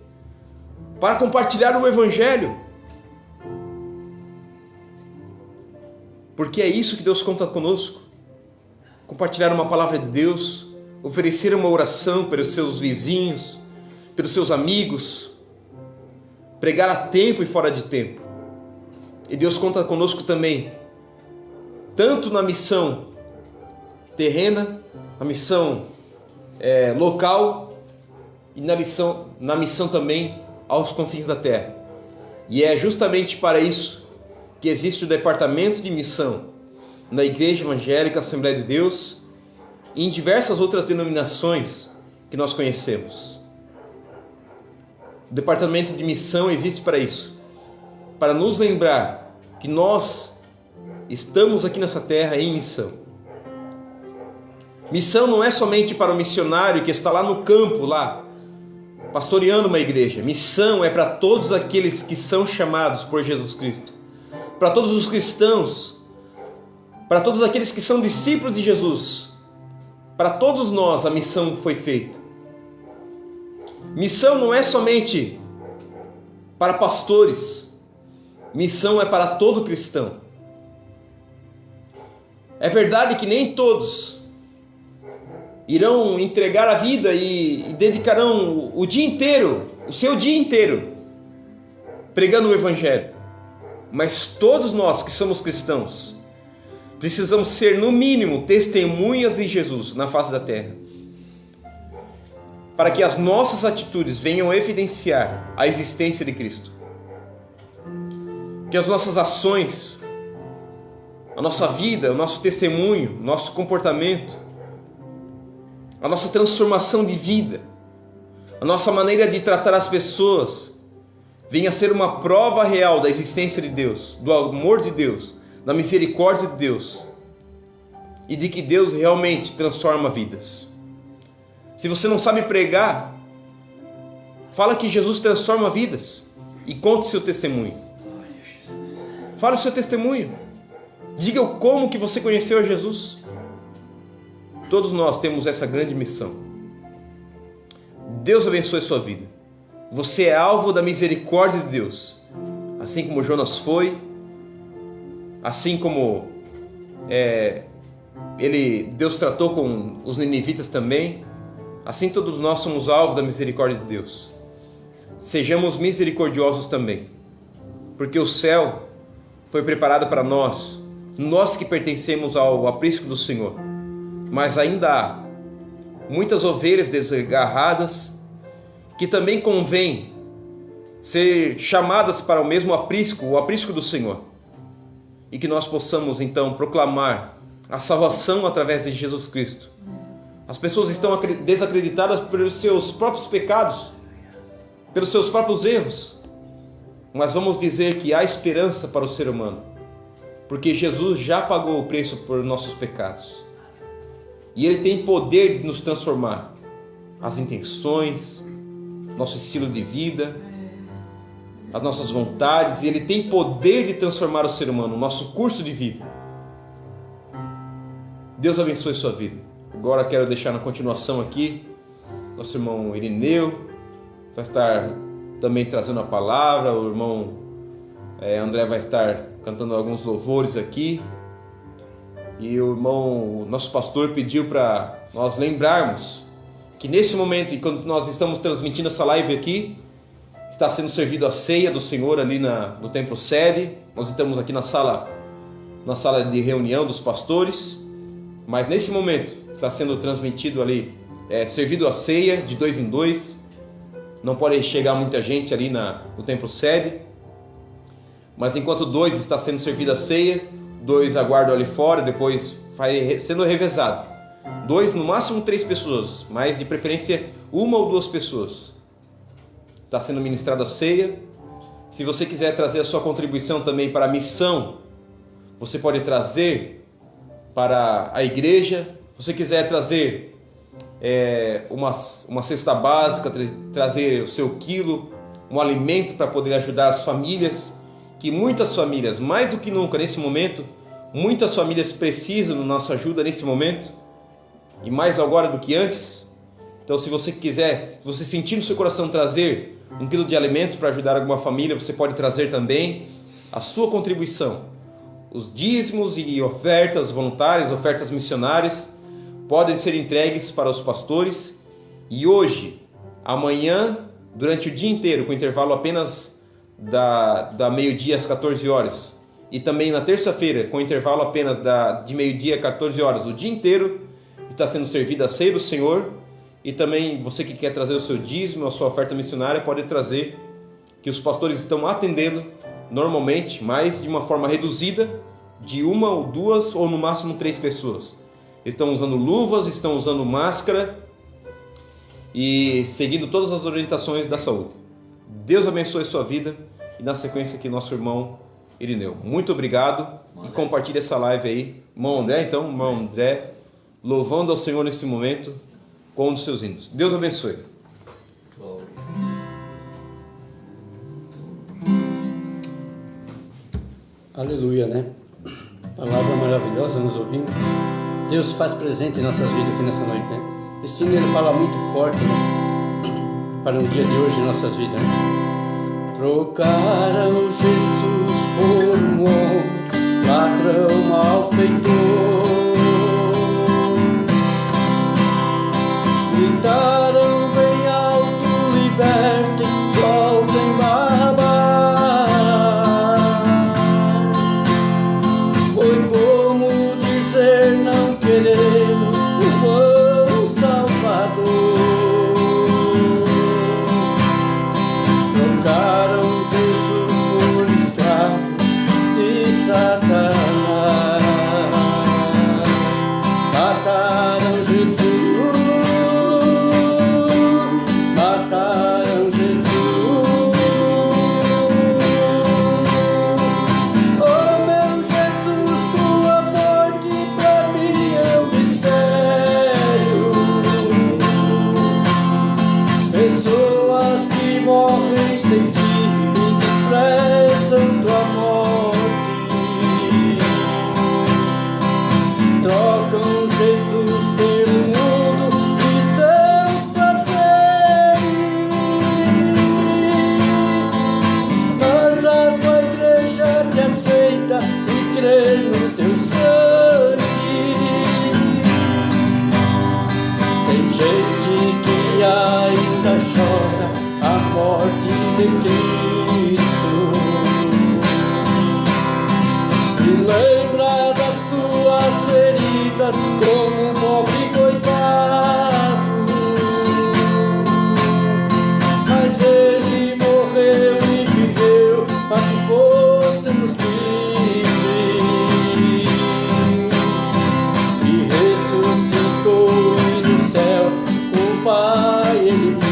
para compartilhar o Evangelho. Porque é isso que Deus conta conosco. Compartilhar uma palavra de Deus, oferecer uma oração pelos seus vizinhos, pelos seus amigos, pregar a tempo e fora de tempo. E Deus conta conosco também, tanto na missão terrena, na missão local e na missão também aos confins da terra. E é justamente para isso que existe o departamento de missão na Igreja Evangélica Assembleia de Deus e em diversas outras denominações que nós conhecemos. O departamento de missão existe para isso, para nos lembrar que nós estamos aqui nessa terra em missão. Missão não é somente para o missionário que está lá no campo, lá, pastoreando uma igreja. Missão é para todos aqueles que são chamados por Jesus Cristo, para todos os cristãos, para todos aqueles que são discípulos de Jesus. Para todos nós a missão foi feita. Missão não é somente para pastores, missão é para todo cristão. É verdade que nem todos irão entregar a vida e dedicarão o dia inteiro, o seu dia inteiro, pregando o Evangelho. Mas todos nós que somos cristãos, precisamos ser, no mínimo, testemunhas de Jesus na face da terra, para que as nossas atitudes venham evidenciar a existência de Cristo. Que as nossas ações, a nossa vida, o nosso testemunho, o nosso comportamento, a nossa transformação de vida, a nossa maneira de tratar as pessoas, venha a ser uma prova real da existência de Deus, do amor de Deus, da misericórdia de Deus e de que Deus realmente transforma vidas. Se você não sabe pregar, fala que Jesus transforma vidas e conte seu testemunho. Fale o seu testemunho. Diga como que você conheceu a Jesus. Todos nós temos essa grande missão. Deus abençoe a sua vida. Você é alvo da misericórdia de Deus, assim como Jonas foi, assim como Deus tratou com os ninivitas também, assim todos nós somos alvo da misericórdia de Deus. Sejamos misericordiosos também, porque o céu foi preparado para nós, nós que pertencemos ao aprisco do Senhor. Mas ainda há muitas ovelhas desgarradas que também convém ser chamadas para o mesmo aprisco, o aprisco do Senhor. E que nós possamos então proclamar a salvação através de Jesus Cristo. As pessoas estão desacreditadas pelos seus próprios pecados, pelos seus próprios erros. Mas vamos dizer que há esperança para o ser humano, porque Jesus já pagou o preço por nossos pecados. E Ele tem poder de nos transformar. As intenções, nosso estilo de vida, as nossas vontades. E Ele tem poder de transformar o ser humano, o nosso curso de vida. Deus abençoe sua vida. Agora quero deixar na continuação aqui nosso irmão Irineu. Vai estar também trazendo a palavra. O irmão André vai estar cantando alguns louvores aqui. E o nosso pastor pediu para nós lembrarmos que nesse momento, enquanto nós estamos transmitindo essa live aqui, está sendo servido a ceia do Senhor ali no templo sede. Nós estamos aqui na sala de reunião dos pastores, mas nesse momento está sendo transmitido ali, servido a ceia de 2 em 2. Não pode chegar muita gente ali no templo sede, mas enquanto 2 está sendo servido a ceia, 2 aguardam ali fora, depois vai sendo revezado. 2, no máximo 3 pessoas, mas de preferência 1 ou 2 pessoas. Está sendo ministrada a ceia. Se você quiser trazer a sua contribuição também para a missão, você pode trazer para a igreja. Se você quiser trazer uma cesta básica, trazer o seu quilo, um alimento para poder ajudar as famílias, que muitas famílias, mais do que nunca nesse momento, muitas famílias precisam da nossa ajuda nesse momento, e mais agora do que antes. Então, se você quiser, se você sentir no seu coração trazer 1 quilo de alimento para ajudar alguma família, você pode trazer também a sua contribuição. Os dízimos e ofertas voluntárias, ofertas missionárias, podem ser entregues para os pastores. E hoje, amanhã, durante o dia inteiro, com intervalo apenas da meio-dia às 14 horas, e também na terça-feira, com intervalo apenas de meio-dia a 14 horas, o dia inteiro está sendo servida a ceia do Senhor. E também você que quer trazer o seu dízimo, a sua oferta missionária, pode trazer, que os pastores estão atendendo normalmente, mas de uma forma reduzida, de 1 ou 2 ou no máximo 3 pessoas. estão usando luvas, estão usando máscara e seguindo todas as orientações da saúde. Deus abençoe a sua vida e na sequência aqui nosso irmão Irineu. Muito obrigado e compartilhe essa live aí. Irmão André, louvando ao Senhor nesse momento com um dos seus hinos. Deus abençoe. Aleluia, né? Palavra maravilhosa, nos ouvindo. Deus faz presente em nossas vidas aqui nessa noite, né? Esse hino ele fala muito forte, né? Para o dia de hoje em nossas vidas, né? Trocaram Jesus por um homem, ladrão malfeitor. Gritaram bem alto, libertem, soltem Barrabás. Foi como dizer, não queremos um bom Salvador. Trocaram Jesus por escravo de Satanás. Mataram Jesus. Como um pobre coitado, mas ele morreu e viveu para que fôssemos livres, e ressuscitou e no céu com o Pai ele vive.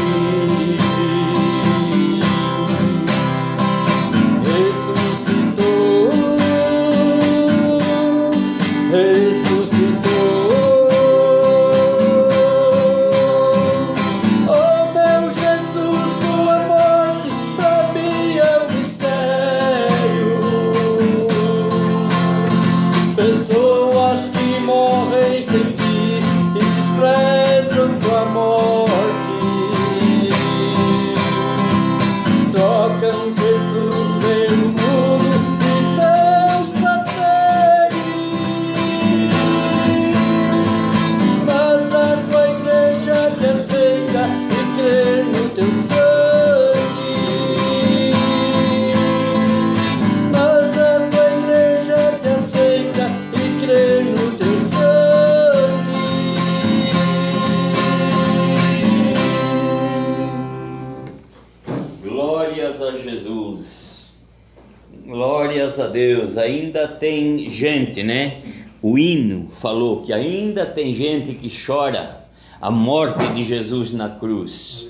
Glórias a Deus. Ainda tem gente, né? O hino falou que ainda tem gente que chora a morte de Jesus na cruz.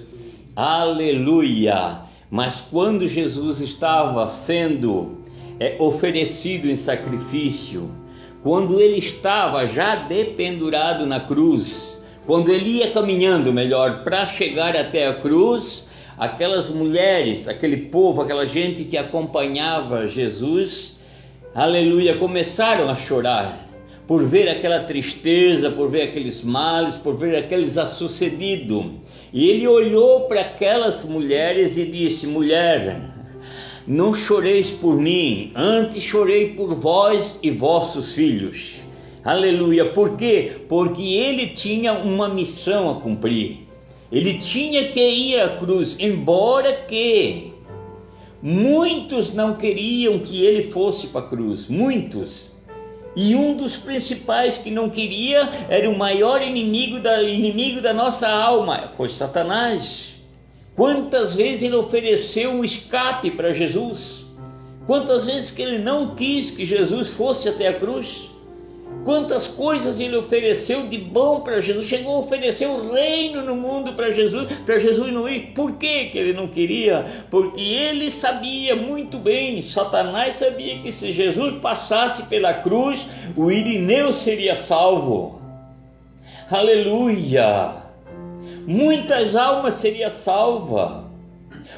Aleluia! Mas quando Jesus estava sendo oferecido em sacrifício, quando ele estava já dependurado na cruz, quando ele ia caminhando, melhor, para chegar até a cruz, aquelas mulheres, aquele povo, aquela gente que acompanhava Jesus, aleluia, começaram a chorar por ver aquela tristeza, por ver aqueles males, por ver aqueles a sucedido. E ele olhou para aquelas mulheres e disse: mulher, não choreis por mim, antes chorei por vós e vossos filhos. Aleluia. Por quê? Porque ele tinha uma missão a cumprir. Ele tinha que ir à cruz, embora que muitos não queriam que ele fosse para a cruz, muitos. E um dos principais que não queria era o maior inimigo da nossa alma, foi Satanás. Quantas vezes ele ofereceu um escape para Jesus? Quantas vezes que ele não quis que Jesus fosse até a cruz? Quantas coisas ele ofereceu de bom para Jesus, chegou a oferecer o reino no mundo para Jesus não ir. Por que ele não queria? Porque ele sabia muito bem, Satanás sabia que se Jesus passasse pela cruz, o Irineu seria salvo. Aleluia! Muitas almas seriam salvas,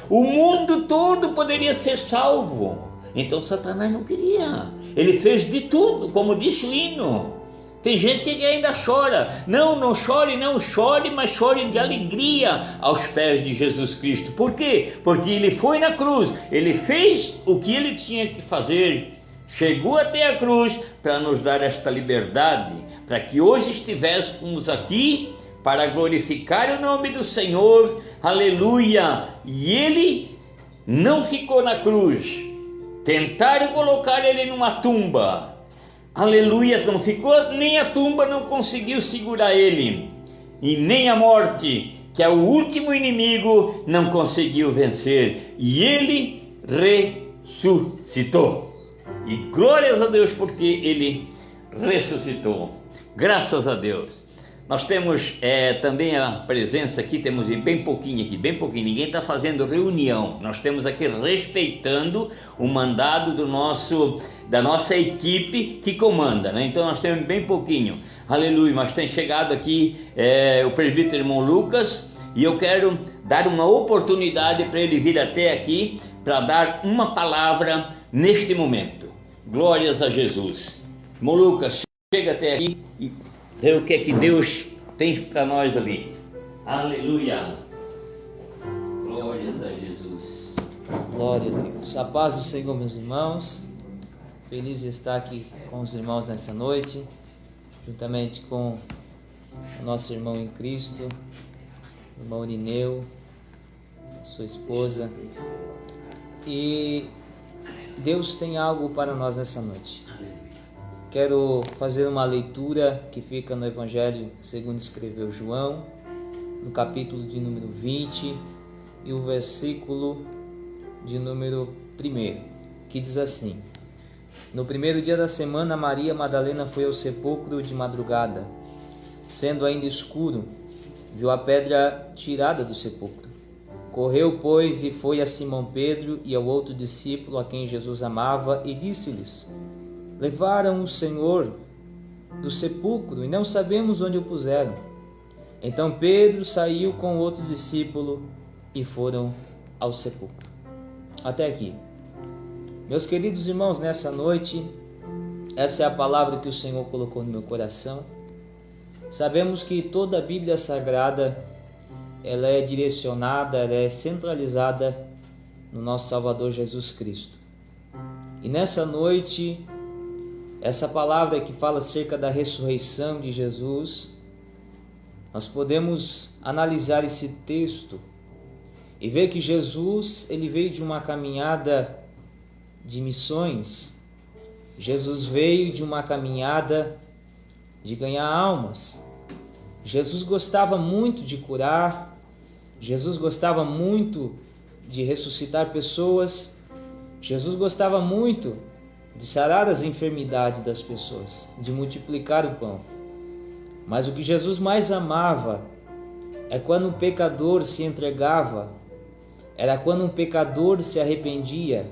o mundo todo poderia ser salvo. Então Satanás não queria, ele fez de tudo, como disse o hino. Tem gente que ainda chora. Não chore, não chore, mas chore de alegria aos pés de Jesus Cristo. Por quê? Porque ele foi na cruz, ele fez o que ele tinha que fazer, chegou até a cruz para nos dar esta liberdade, para que hoje estivéssemos aqui para glorificar o nome do Senhor. Aleluia! E ele não ficou na cruz, tentaram colocar ele numa tumba. Aleluia, não ficou, nem a tumba não conseguiu segurar ele, e nem a morte, que é o último inimigo, não conseguiu vencer, e ele ressuscitou. E glórias a Deus, porque ele ressuscitou. Graças a Deus. Nós temos também a presença aqui, temos bem pouquinho aqui, ninguém está fazendo reunião, nós temos aqui respeitando o mandado da nossa equipe que comanda, né? Então nós temos bem pouquinho, aleluia, mas tem chegado aqui o presbítero irmão Lucas, e eu quero dar uma oportunidade para ele vir até aqui, para dar uma palavra neste momento. Glórias a Jesus. Irmão Lucas, chega até aqui e vê o que é que Deus tem para nós ali. Aleluia. Glórias a Jesus. Glória a Deus. A paz do Senhor, meus irmãos. Feliz de estar aqui com os irmãos nessa noite, juntamente com o nosso irmão em Cristo, o irmão Irineu, a sua esposa. E Deus tem algo para nós nessa noite. Quero fazer uma leitura que fica no Evangelho segundo escreveu João, no capítulo de número 20 e o versículo de número 1, que diz assim: No primeiro dia da semana, Maria Madalena foi ao sepulcro de madrugada. Sendo ainda escuro, viu a pedra tirada do sepulcro. Correu, pois, e foi a Simão Pedro e ao outro discípulo a quem Jesus amava, e disse-lhes: Levaram o Senhor do sepulcro e não sabemos onde o puseram. Então Pedro saiu com outro discípulo e foram ao sepulcro. Até aqui. Meus queridos irmãos, nessa noite, essa é a palavra que o Senhor colocou no meu coração. Sabemos que toda a Bíblia Sagrada, ela é direcionada, ela é centralizada no nosso Salvador Jesus Cristo. E nessa noite, essa palavra que fala acerca da ressurreição de Jesus, nós podemos analisar esse texto e ver que Jesus, ele veio de uma caminhada de missões. Jesus veio de uma caminhada de ganhar almas. Jesus gostava muito de curar, Jesus gostava muito de ressuscitar pessoas, Jesus gostava muito de sarar as enfermidades das pessoas, de multiplicar o pão. Mas o que Jesus mais amava é quando um pecador se entregava, era quando um pecador se arrependia,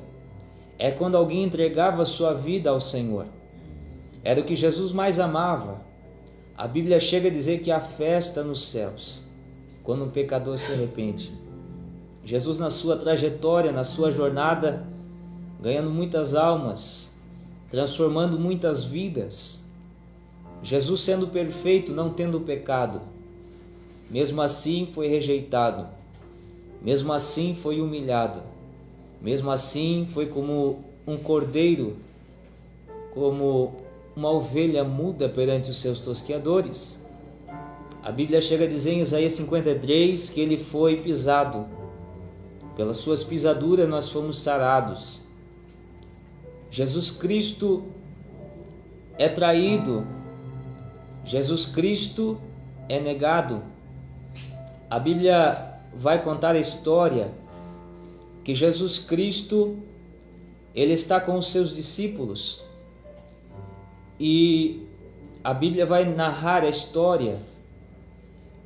é quando alguém entregava a sua vida ao Senhor. Era o que Jesus mais amava. A Bíblia chega a dizer que há festa nos céus quando um pecador se arrepende. Jesus, na sua trajetória, na sua jornada, ganhando muitas almas, transformando muitas vidas. Jesus, sendo perfeito, não tendo pecado, mesmo assim foi rejeitado, mesmo assim foi humilhado, mesmo assim foi como um cordeiro, como uma ovelha muda perante os seus tosqueadores. A Bíblia chega a dizer em Isaías 53 que ele foi pisado, pelas suas pisaduras nós fomos sarados. Jesus Cristo é traído, Jesus Cristo é negado. A Bíblia vai contar a história que Jesus Cristo, ele está com os seus discípulos e a Bíblia vai narrar a história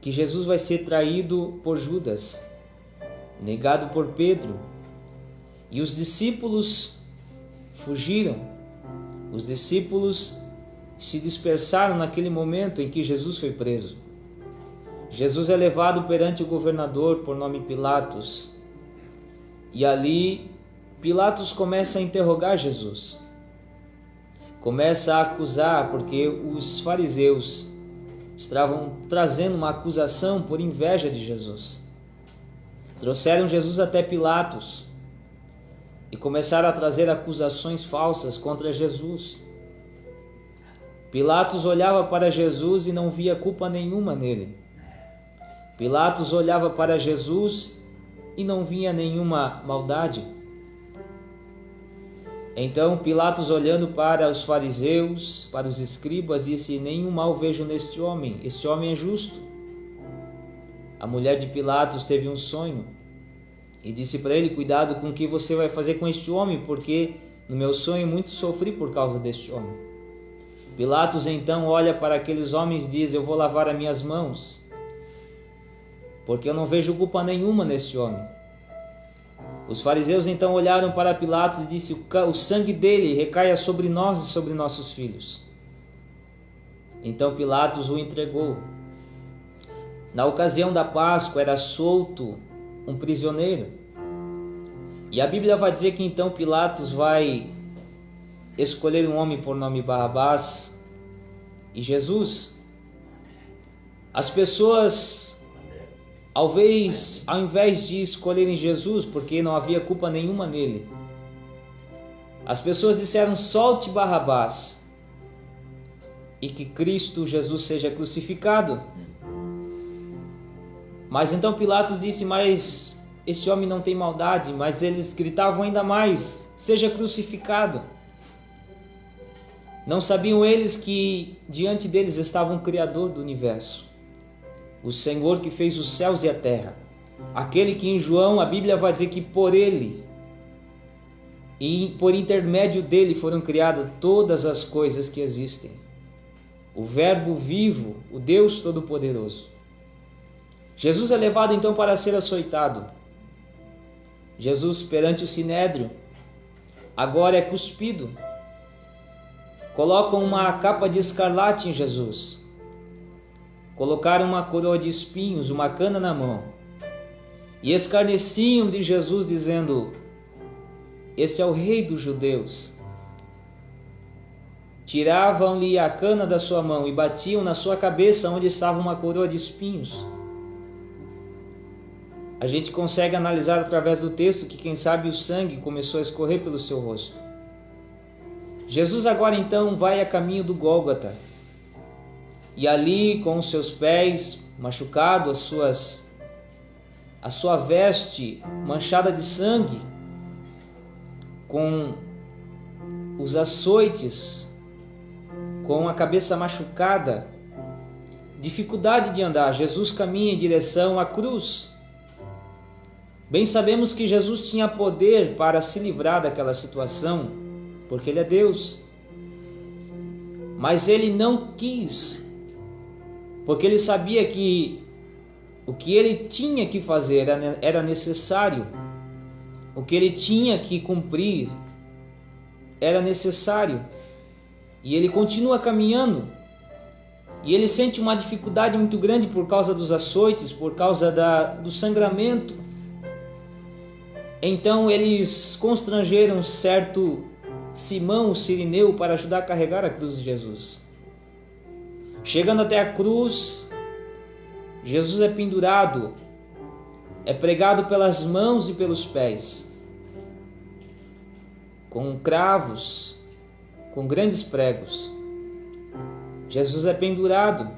que Jesus vai ser traído por Judas, negado por Pedro, e os discípulos fugiram. Os discípulos se dispersaram naquele momento em que Jesus foi preso. Jesus é levado perante o governador por nome Pilatos, e ali Pilatos começa a interrogar Jesus, começa a acusar, porque os fariseus estavam trazendo uma acusação por inveja de Jesus. Trouxeram Jesus até Pilatos e começaram a trazer acusações falsas contra Jesus. Pilatos olhava para Jesus e não via culpa nenhuma nele. Pilatos olhava para Jesus e não via nenhuma maldade. Então Pilatos, olhando para os fariseus, para os escribas, disse: nenhum mal vejo neste homem, este homem é justo. A mulher de Pilatos teve um sonho e disse para ele: cuidado com o que você vai fazer com este homem, porque no meu sonho muito sofri por causa deste homem. Pilatos então olha para aqueles homens e diz: eu vou lavar as minhas mãos, porque eu não vejo culpa nenhuma neste homem. Os fariseus então olharam para Pilatos e disse: o sangue dele recaia sobre nós e sobre nossos filhos. Então Pilatos o entregou. Na ocasião da Páscoa era solto um prisioneiro. E a Bíblia vai dizer que então Pilatos vai escolher um homem por nome Barrabás e Jesus. As pessoas, ao invés de escolherem Jesus, porque não havia culpa nenhuma nele, as pessoas disseram: solte Barrabás e que Cristo Jesus seja crucificado. Mas então Pilatos disse: mas esse homem não tem maldade. Mas eles gritavam ainda mais: seja crucificado. Não sabiam eles que diante deles estava um Criador do universo, o Senhor que fez os céus e a terra, aquele que em João a Bíblia vai dizer que por ele e por intermédio dele foram criadas todas as coisas que existem. O Verbo vivo, o Deus Todo-Poderoso. Jesus é levado então para ser açoitado. Jesus, perante o Sinédrio, agora é cuspido. Colocam uma capa de escarlate em Jesus. Colocaram uma coroa de espinhos, uma cana na mão. E escarneciam de Jesus, dizendo: esse é o rei dos judeus. Tiravam-lhe a cana da sua mão e batiam na sua cabeça, onde estava uma coroa de espinhos. A gente consegue analisar através do texto que, quem sabe, o sangue começou a escorrer pelo seu rosto. Jesus agora então vai a caminho do Gólgota. E ali, com os seus pés machucados, a sua veste manchada de sangue, com os açoites, com a cabeça machucada, dificuldade de andar, Jesus caminha em direção à cruz. Bem sabemos que Jesus tinha poder para se livrar daquela situação, porque Ele é Deus. Mas Ele não quis, porque Ele sabia que o que Ele tinha que fazer era necessário, o que Ele tinha que cumprir era necessário. E Ele continua caminhando, e Ele sente uma dificuldade muito grande por causa dos açoites, por causa do sangramento. Então eles constrangeram certo Simão, o sirineu, para ajudar a carregar a cruz de Jesus. Chegando até a cruz, Jesus é pendurado, é pregado pelas mãos e pelos pés, com cravos, com grandes pregos. Jesus é pendurado,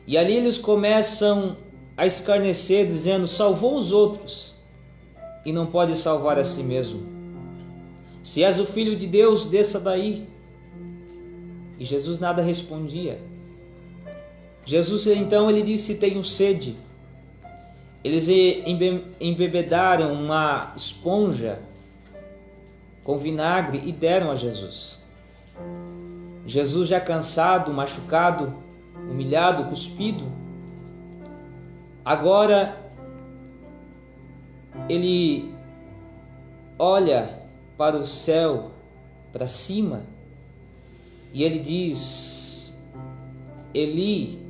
e ali eles começam a escarnecer, dizendo: salvou os outros e não pode salvar a si mesmo. Se és o Filho de Deus, desça daí. E Jesus nada respondia. Jesus então ele disse: tenho sede. Eles embebedaram uma esponja com vinagre e deram a Jesus. Jesus já cansado, machucado, humilhado, cuspido, agora ele olha para o céu, para cima, e ele diz: Eli,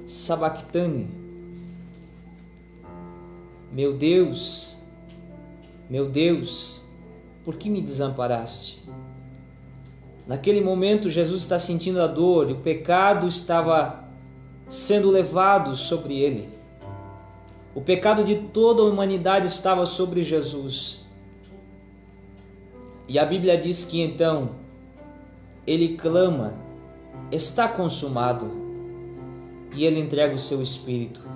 sabactani, meu Deus, por que me desamparaste? Naquele momento Jesus está sentindo a dor e o pecado estava sendo levado sobre ele. O pecado de toda a humanidade estava sobre Jesus. E a Bíblia diz que então ele clama: está consumado, e ele entrega o seu espírito.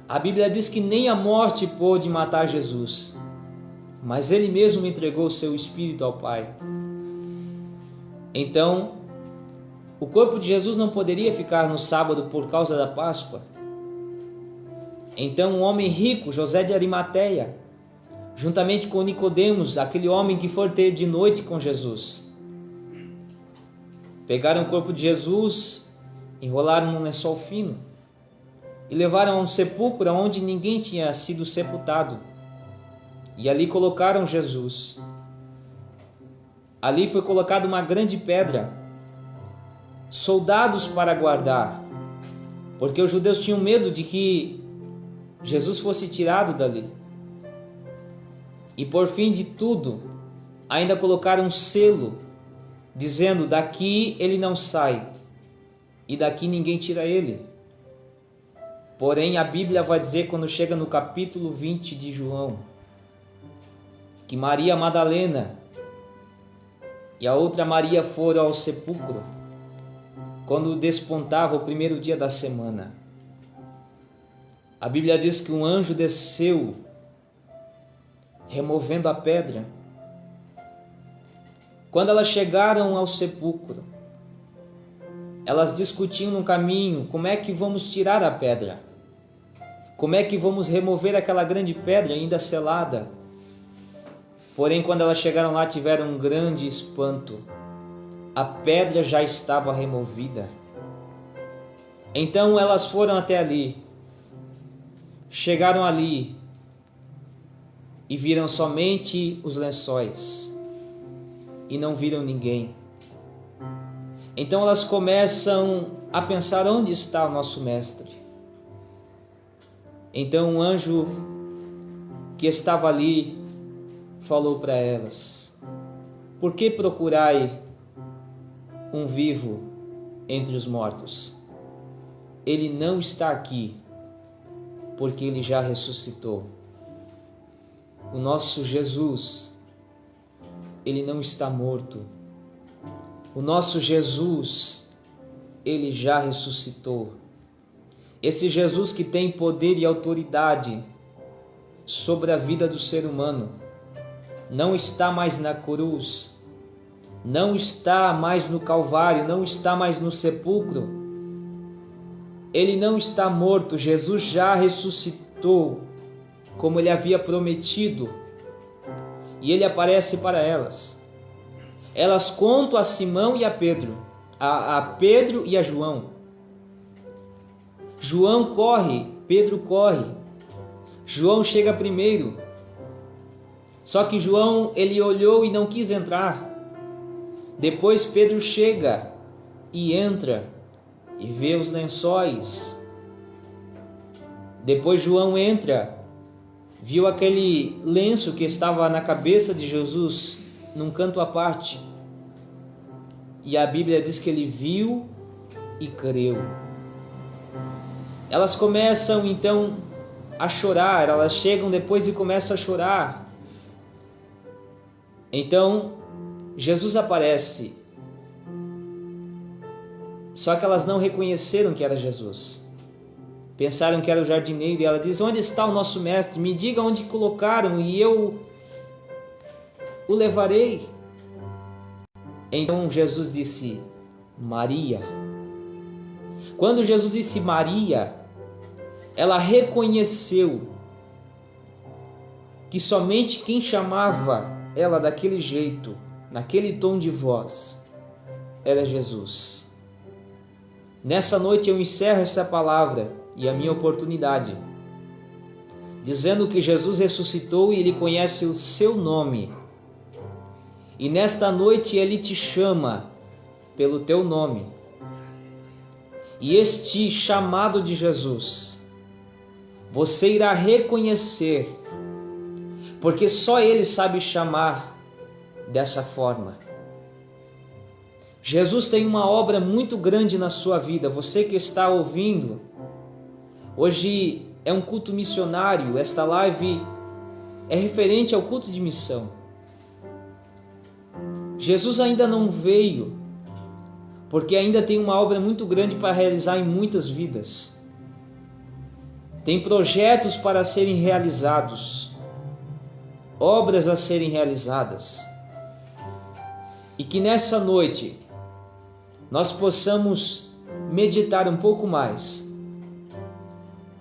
A Bíblia diz que nem a morte pôde matar Jesus, mas ele mesmo entregou o seu espírito ao Pai. Então, o corpo de Jesus não poderia ficar no sábado por causa da Páscoa. Então, um homem rico, José de Arimateia, juntamente com Nicodemos, aquele homem que foi ter de noite com Jesus, pegaram o corpo de Jesus, enrolaram num lençol fino e levaram a um sepulcro onde ninguém tinha sido sepultado. E ali colocaram Jesus. Ali foi colocada uma grande pedra, soldados para guardar, porque os judeus tinham medo de que Jesus fosse tirado dali. E por fim de tudo, ainda colocaram um selo, dizendo: daqui ele não sai, e daqui ninguém tira ele. Porém, a Bíblia vai dizer, quando chega no capítulo 20 de João, que Maria Madalena e a outra Maria foram ao sepulcro quando despontava o primeiro dia da semana. A Bíblia diz que um anjo desceu removendo a pedra. Quando elas chegaram ao sepulcro, elas discutiam no caminho: como é que vamos tirar a pedra? Como é que vamos remover aquela grande pedra ainda selada? Porém, quando elas chegaram lá, tiveram um grande espanto. A pedra já estava removida. Então elas foram até ali, chegaram ali e viram somente os lençóis e não viram ninguém. Então elas começam a pensar: onde está o nosso mestre? Então um anjo que estava ali falou para elas: por que procurai um vivo entre os mortos? Ele não está aqui, porque ele já ressuscitou. O nosso Jesus, ele não está morto. O nosso Jesus, ele já ressuscitou. Esse Jesus que tem poder e autoridade sobre a vida do ser humano, não está mais na cruz, não está mais no Calvário, não está mais no sepulcro. Ele não está morto. Jesus já ressuscitou, como ele havia prometido, e ele aparece para elas. Elas contam a Simão e a Pedro, a Pedro e a João. João corre, Pedro corre. João chega primeiro. Só que João, ele olhou e não quis entrar. Depois Pedro chega e entra e vê os lençóis. Depois João entra, viu aquele lenço que estava na cabeça de Jesus, num canto à parte. E a Bíblia diz que ele viu e creu. Elas começam então a chorar, elas chegam depois e começam a chorar. Então, Jesus aparece, só que elas não reconheceram que era Jesus. Pensaram que era o jardineiro, e ela diz: onde está o nosso mestre? Me diga onde colocaram e eu o levarei. Então Jesus disse: Maria. Quando Jesus disse Maria, ela reconheceu que somente quem chamava ela daquele jeito, naquele tom de voz, era Jesus. Nessa noite eu encerro essa palavra e a minha oportunidade, dizendo que Jesus ressuscitou e Ele conhece o seu nome. E nesta noite Ele te chama pelo teu nome. E este chamado de Jesus, você irá reconhecer, porque só Ele sabe chamar dessa forma. Jesus tem uma obra muito grande na sua vida. Você que está ouvindo, hoje é um culto missionário. Esta live é referente ao culto de missão. Jesus ainda não veio, porque ainda tem uma obra muito grande para realizar em muitas vidas. Tem projetos para serem realizados, obras a serem realizadas. E que nessa noite nós possamos meditar um pouco mais.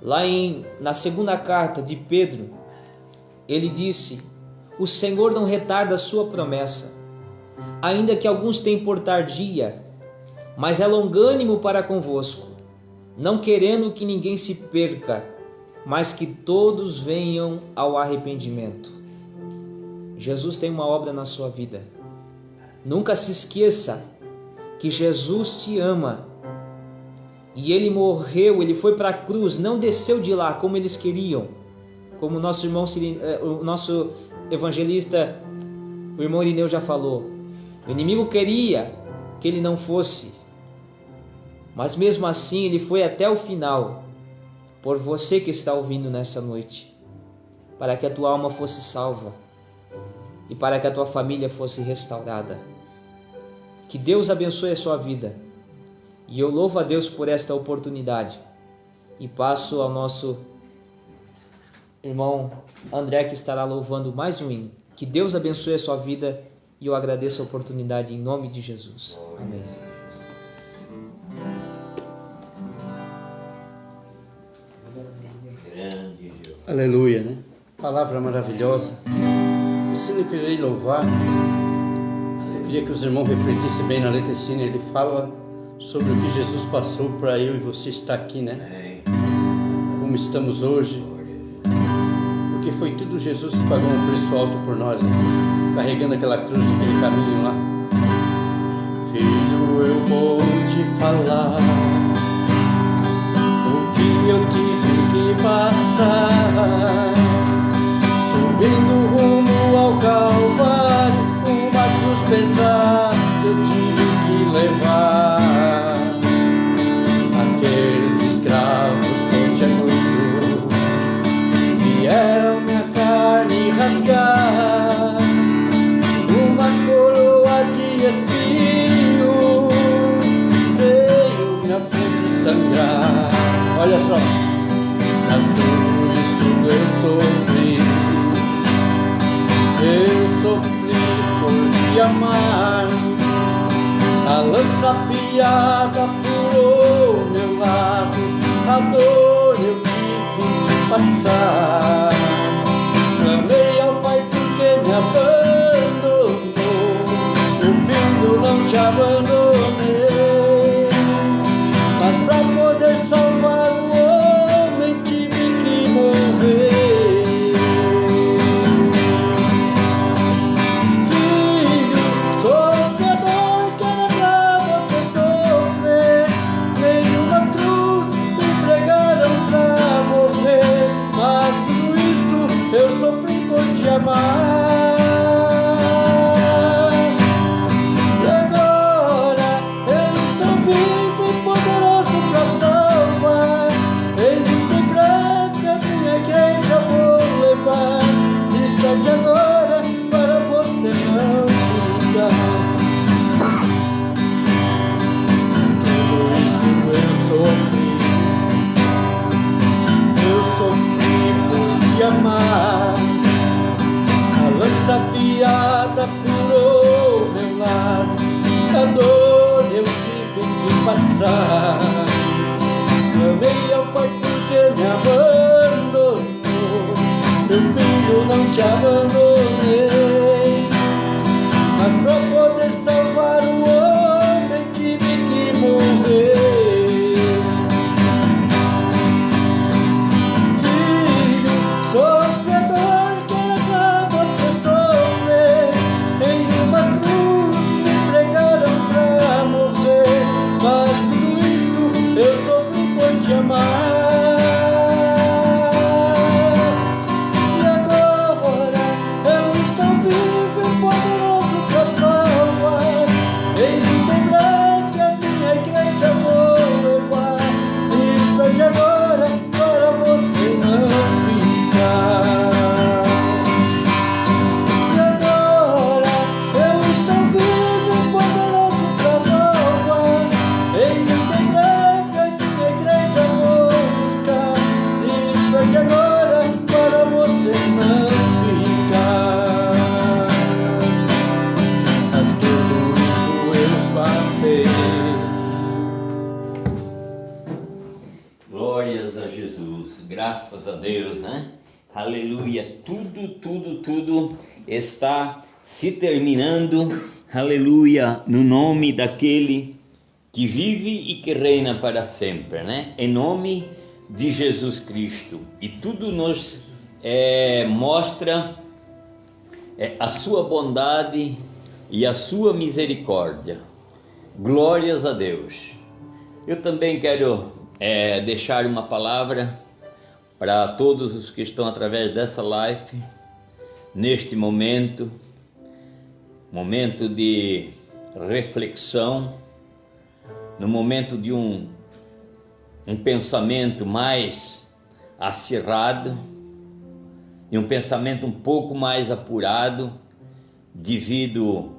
Lá na segunda carta de Pedro, ele disse: o Senhor não retarda a sua promessa, ainda que alguns tenham por tardia, mas é longânimo para convosco, não querendo que ninguém se perca, mas que todos venham ao arrependimento. Jesus tem uma obra na sua vida. Nunca se esqueça que Jesus te ama. E Ele morreu, Ele foi para a cruz, não desceu de lá como eles queriam. Como o nosso irmão, o nosso evangelista, o irmão Irineu já falou. O inimigo queria que Ele não fosse. Mas mesmo assim Ele foi até o final. Por você que está ouvindo nessa noite. Para que a tua alma fosse salva. E para que a tua família fosse restaurada. Que Deus abençoe a sua vida. E eu louvo a Deus por esta oportunidade. E passo ao nosso irmão André, que estará louvando mais um hino. Que Deus abençoe a sua vida e eu agradeço a oportunidade em nome de Jesus. Amém. Aleluia, né? Palavra maravilhosa. Esse eu queria louvar. Eu queria que os irmãos refletissem bem na letra ensina. Ele fala sobre o que Jesus passou para eu e você estar aqui, né? Como estamos hoje. Porque foi tudo Jesus que pagou um preço alto por nós, né? Carregando aquela cruz, aquele caminho lá. Filho, eu vou te falar o que eu tive que passar. Subindo rumo ao Calvário, uma cruz pesada eu tive que levar. Aqueles escravos pontiagudos vieram minha carne rasgar, uma coroa de espinho veio minha frente sangrar. Olha só, mas tudo isto eu sofri. Eu sofri por te amar. A lança afiada furou meu lado, a dor eu tive que passar. Clamei ao Pai porque me abandonou, meu filho não te abandonei. Mas pra poder salvar o homem tive que morrer. E agora eu estou vivo e poderoso para salvar. Eis em breve a minha igreja vou levar. Distante agora para você não ficar. Tudo isso eu sofri por te amar. Lança afiada furou meu lado, a dor eu tive que passar. Clamei ao Pai porque me abandonou, meu filho não te abandonei. Mas pra poder salvar o homem graças a Deus, né? Aleluia, tudo está se terminando, aleluia, no nome daquele que vive e que reina para sempre, né? Em nome de Jesus Cristo. E tudo nos mostra a sua bondade e a sua misericórdia. Glórias a Deus. Eu também quero deixar uma palavra para todos os que estão através dessa live, neste momento de reflexão, no momento de um pensamento mais acirrado, de um pensamento um pouco mais apurado, devido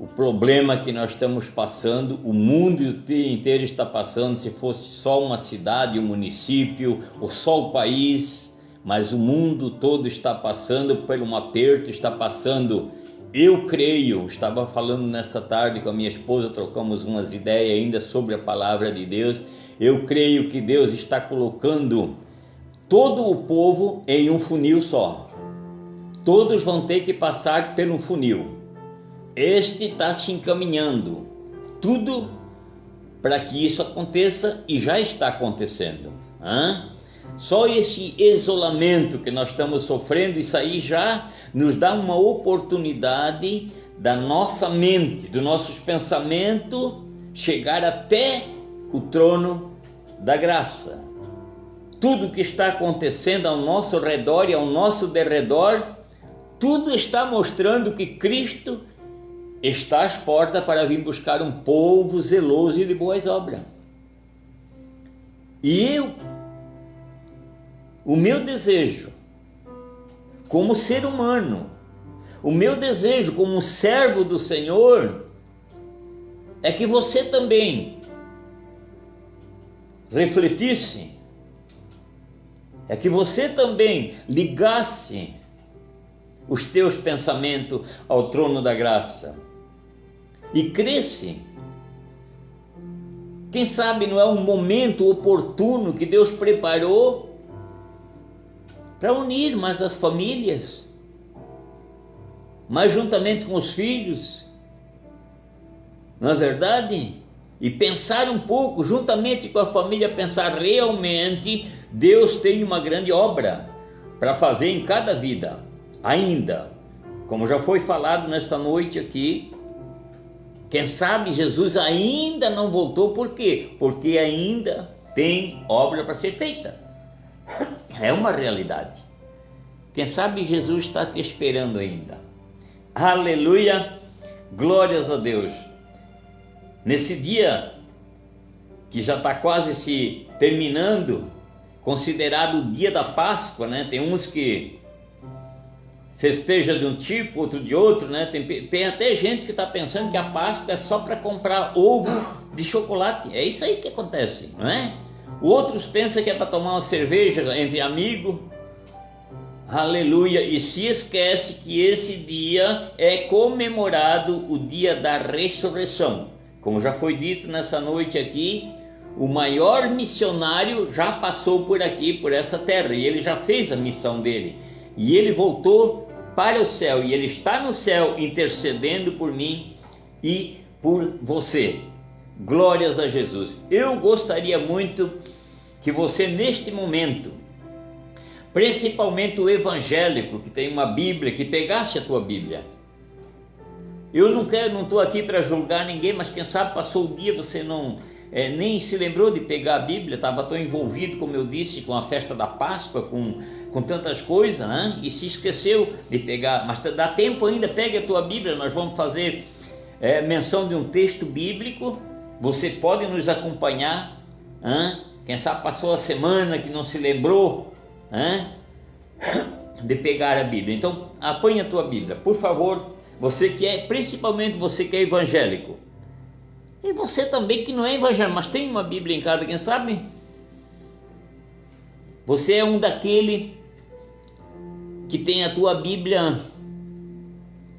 ao problema que nós estamos passando, o mundo inteiro está passando, se fosse só uma cidade, um município, ou só o país, mas o mundo todo está passando por um aperto, está passando, eu creio, estava falando nesta tarde com a minha esposa, trocamos umas ideias ainda sobre a palavra de Deus, eu creio que Deus está colocando todo o povo em um funil só, todos vão ter que passar por um funil. Este está se encaminhando, tudo para que isso aconteça e já está acontecendo. Só esse isolamento que nós estamos sofrendo, isso aí já nos dá uma oportunidade da nossa mente, dos nossos pensamentos, chegar até o trono da graça. Tudo que está acontecendo ao nosso redor e ao nosso derredor, tudo está mostrando que Cristo está às portas para vir buscar um povo zeloso e de boas obras. E o meu desejo, como ser humano, o meu desejo como servo do Senhor, é que você também refletisse, é que você também ligasse os teus pensamentos ao trono da graça e cresce. Quem sabe não é um momento oportuno que Deus preparou para unir mais as famílias, mas juntamente com os filhos, não é verdade? E pensar um pouco, juntamente com a família, pensar realmente, Deus tem uma grande obra para fazer em cada vida, ainda, como já foi falado nesta noite aqui. Quem sabe Jesus ainda não voltou, por quê? Porque ainda tem obra para ser feita. É uma realidade. Quem sabe Jesus está te esperando ainda. Aleluia, glórias a Deus. Nesse dia, que já está quase se terminando, considerado o dia da Páscoa, né? Tem uns que festeja de um tipo, outro de outro, né? Tem até gente que está pensando que a Páscoa é só para comprar ovo de chocolate. É isso aí que acontece, não é? Outros pensam que é para tomar uma cerveja entre amigos. Aleluia! E se esquece que esse dia é comemorado o dia da ressurreição. Como já foi dito nessa noite aqui, o maior missionário já passou por aqui, por essa terra, e ele já fez a missão dele. E ele voltou para o céu, e ele está no céu intercedendo por mim e por você. Glórias a Jesus. Eu gostaria muito que você, neste momento, principalmente o evangélico que tem uma Bíblia, que pegasse a tua Bíblia. Eu não estou aqui para julgar ninguém, mas quem sabe passou o dia, você não nem se lembrou de pegar a Bíblia, estava tão envolvido, como eu disse, com a festa da Páscoa, com tantas coisas, né? E se esqueceu de pegar, mas dá tempo ainda, pegue a tua Bíblia, nós vamos fazer menção de um texto bíblico, você pode nos acompanhar, quem sabe passou a semana que não se lembrou de pegar a Bíblia. Então apanha a tua Bíblia, por favor, você que principalmente você que é evangélico, e você também que não é evangélico, mas tem uma Bíblia em casa, quem sabe? Você é um daquele que tem a tua Bíblia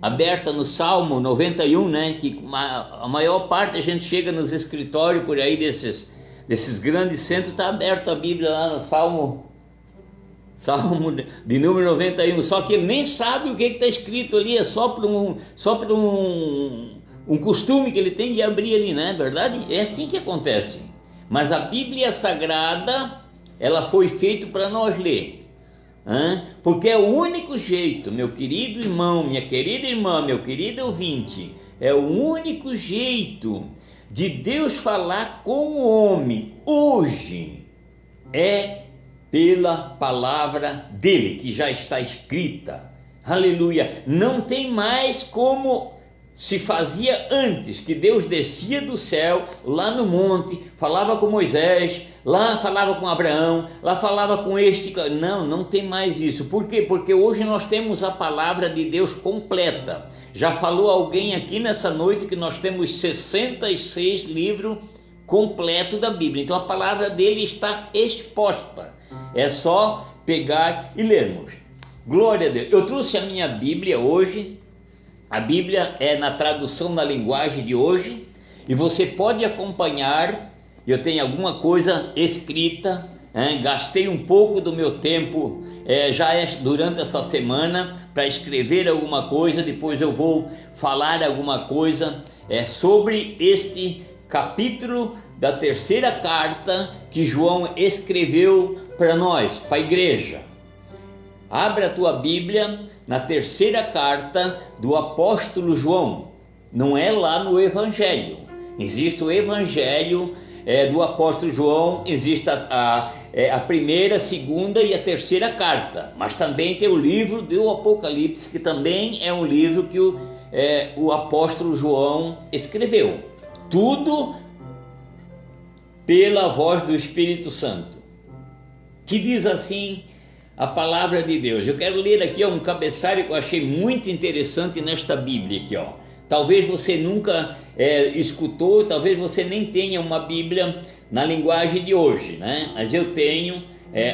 aberta no Salmo 91, né? Que a maior parte a gente chega nos escritórios por aí desses grandes centros, está aberta a Bíblia lá no Salmo Salmo de número 91, só que ele nem sabe o que está escrito ali, é só por um costume que ele tem de abrir ali, não é verdade? É assim que acontece. Mas a Bíblia Sagrada, ela foi feita para nós ler, porque é o único jeito, meu querido irmão, minha querida irmã, meu querido ouvinte, é o único jeito de Deus falar com o homem hoje, é pela palavra dele, que já está escrita. Aleluia! Não tem mais como se fazia antes, que Deus descia do céu, lá no monte, falava com Moisés, lá falava com Abraão, lá falava com este... Não tem mais isso. Por quê? Porque hoje nós temos a palavra de Deus completa. Já falou alguém aqui nessa noite que nós temos 66 livros completos da Bíblia. Então a palavra dele está exposta. É só pegar e lermos. Glória a Deus. Eu trouxe a minha Bíblia hoje. A Bíblia é na tradução na linguagem de hoje. E você pode acompanhar. Eu tenho alguma coisa escrita. Gastei um pouco do meu tempo durante essa semana para escrever alguma coisa. Depois eu vou falar alguma coisa sobre este capítulo da terceira carta que João escreveu para nós, para a igreja. Abra a tua Bíblia na terceira carta do apóstolo João. Não é lá no Evangelho. Existe o Evangelho do apóstolo João, existe a primeira, a segunda e a terceira carta. Mas também tem o livro do Apocalipse, que também é um livro que o apóstolo João escreveu. Tudo pela voz do Espírito Santo, que diz assim a palavra de Deus. Eu quero ler aqui um cabeçalho que eu achei muito interessante nesta Bíblia aqui, ó. Talvez você nunca escutou, talvez você nem tenha uma Bíblia na linguagem de hoje, né? Mas eu tenho,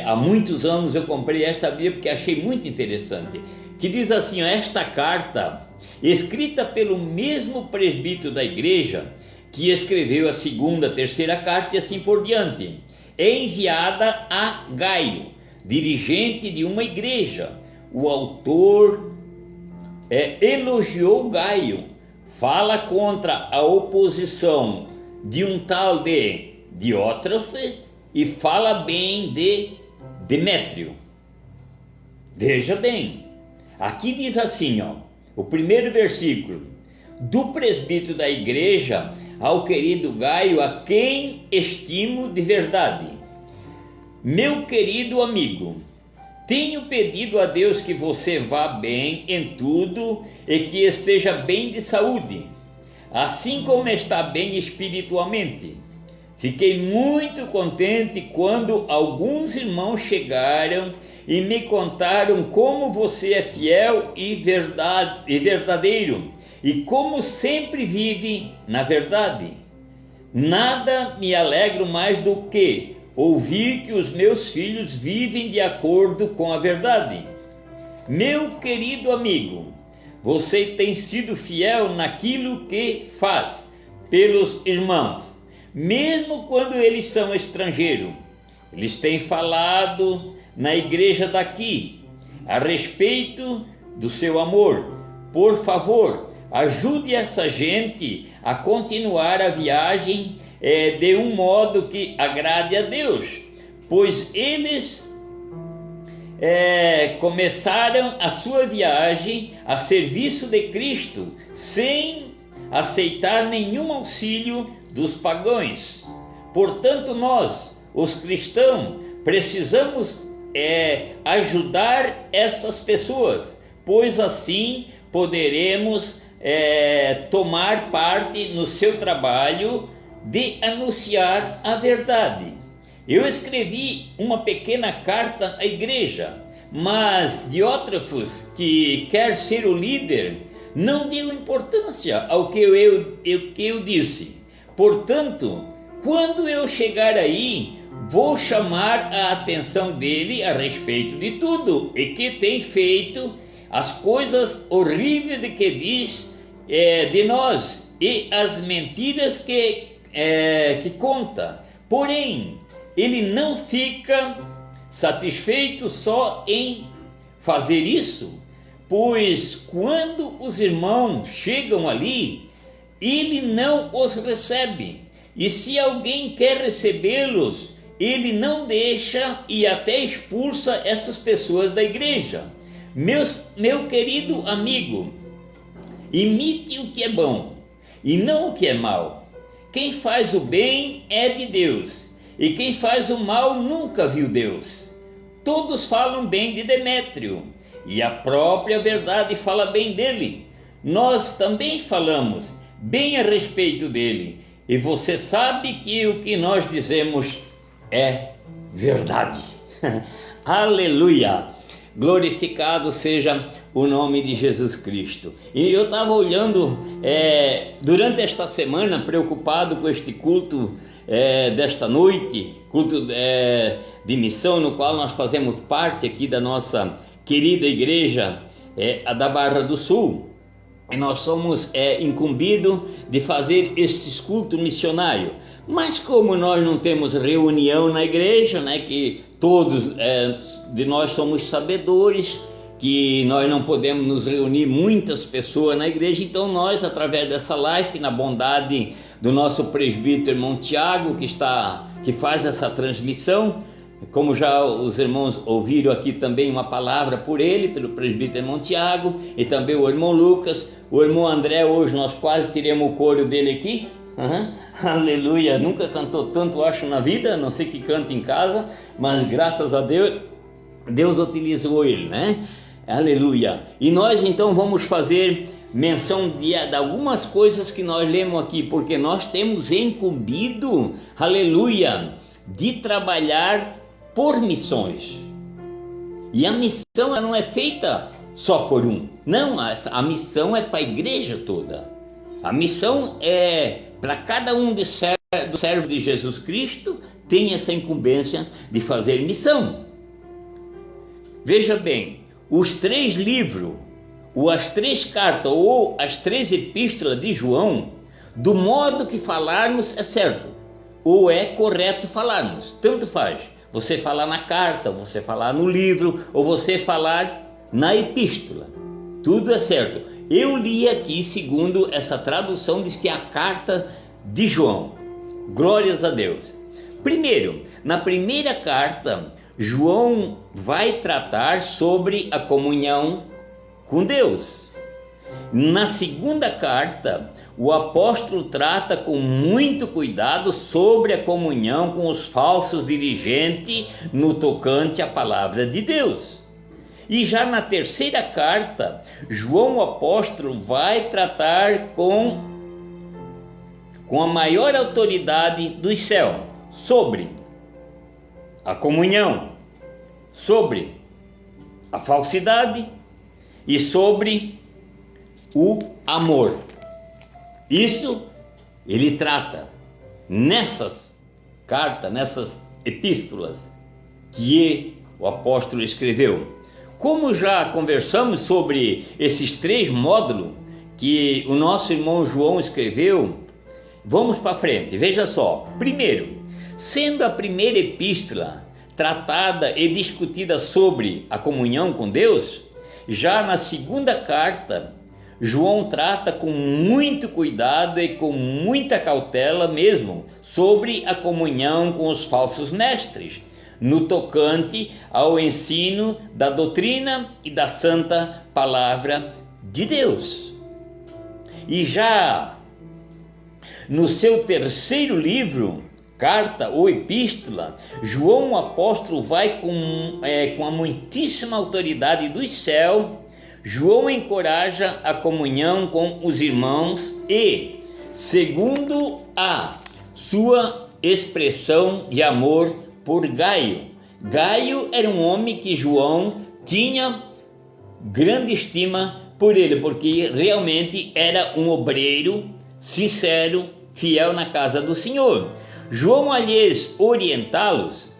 há muitos anos eu comprei esta Bíblia porque achei muito interessante, que diz assim, ó: esta carta, escrita pelo mesmo presbítero da igreja, que escreveu a segunda, terceira carta e assim por diante, é enviada a Gaio, dirigente de uma igreja. O autor elogiou Gaio, fala contra a oposição de um tal de Diótrefes e fala bem de Demétrio. Veja bem, aqui diz assim, ó, o primeiro versículo: do presbítero da igreja ao querido Gaio, a quem estimo de verdade. Meu querido amigo, tenho pedido a Deus que você vá bem em tudo e que esteja bem de saúde, assim como está bem espiritualmente. Fiquei muito contente quando alguns irmãos chegaram e me contaram como você é fiel e verdadeiro, e como sempre vive na verdade. Nada me alegro mais do que ouvir que os meus filhos vivem de acordo com a verdade. Meu querido amigo, você tem sido fiel naquilo que faz pelos irmãos, mesmo quando eles são estrangeiros. Eles têm falado na igreja daqui a respeito do seu amor. Por favor, ajude essa gente a continuar a viagem de um modo que agrade a Deus, pois eles começaram a sua viagem a serviço de Cristo sem aceitar nenhum auxílio dos pagãos. Portanto, nós, os cristãos, precisamos ajudar essas pessoas, pois assim poderemos tomar parte no seu trabalho de anunciar a verdade. Eu escrevi uma pequena carta à igreja, mas Diótrefes, que quer ser o líder, não deu importância ao que eu disse. Portanto, quando eu chegar aí, vou chamar a atenção dele a respeito de tudo e que tem feito, as coisas horríveis de que diz de nós e as mentiras que conta. Porém, ele não fica satisfeito só em fazer isso, pois quando os irmãos chegam ali, ele não os recebe, e se alguém quer recebê-los, ele não deixa e até expulsa essas pessoas da igreja. Meu querido amigo, imite o que é bom e não o que é mal. Quem faz o bem é de Deus, e quem faz o mal nunca viu Deus. Todos falam bem de Demétrio, e a própria verdade fala bem dele. Nós também falamos bem a respeito dele, e você sabe que o que nós dizemos é verdade. Aleluia! Glorificado seja o nome de Jesus Cristo. E eu estava olhando durante esta semana, preocupado com este culto desta noite, culto de missão, no qual nós fazemos parte aqui da nossa querida igreja a da Barra do Sul. E nós somos incumbidos de fazer esses cultos missionários. Mas como nós não temos reunião na igreja, né, que todos de nós somos sabedores, que nós não podemos nos reunir muitas pessoas na igreja, então nós, através dessa live, na bondade do nosso presbítero irmão Tiago, que faz essa transmissão, como já os irmãos ouviram aqui também uma palavra por ele, pelo presbítero irmão Tiago, e também o irmão Lucas, o irmão André, hoje nós quase tiramos o coro dele aqui. Aleluia, nunca cantou tanto, acho, na vida, a não ser que cante em casa, mas graças a Deus, Deus utilizou ele, né? Aleluia. E nós então vamos fazer menção de algumas coisas que nós lemos aqui, porque nós temos incumbido, aleluia, de trabalhar por missões. E a missão ela não é feita só por um, não, a missão é para a igreja toda. A missão é para cada um dos servos de Jesus Cristo, tem essa incumbência de fazer missão. Veja bem, os 3 livros, ou as 3 cartas, ou as 3 epístolas de João, do modo que falarmos é certo, ou é correto falarmos, tanto faz. Você falar na carta, você falar no livro, ou você falar na epístola, tudo é certo. Eu li aqui, segundo essa tradução, diz que é a carta de João. Glórias a Deus. Primeiro, na primeira carta, João vai tratar sobre a comunhão com Deus. Na segunda carta, o apóstolo trata com muito cuidado sobre a comunhão com os falsos dirigentes no tocante à palavra de Deus. E já na terceira carta, João o apóstolo vai tratar com a maior autoridade dos céus sobre a comunhão, sobre a falsidade e sobre o amor. Isso ele trata nessas cartas, nessas epístolas que o apóstolo escreveu. Como já conversamos sobre esses 3 módulos que o nosso irmão João escreveu, vamos para frente. Veja só. Primeiro, sendo a primeira epístola tratada e discutida sobre a comunhão com Deus, já na segunda carta, João trata com muito cuidado e com muita cautela mesmo sobre a comunhão com os falsos mestres, no tocante ao ensino da doutrina e da santa palavra de Deus. E já no seu terceiro livro, carta ou epístola, João o apóstolo vai com a muitíssima autoridade do céu. João encoraja a comunhão com os irmãos e, segundo a sua expressão de amor por Gaio. Gaio era um homem que João tinha grande estima por ele, porque realmente era um obreiro sincero, fiel na casa do Senhor. João, aliás, orientá-los,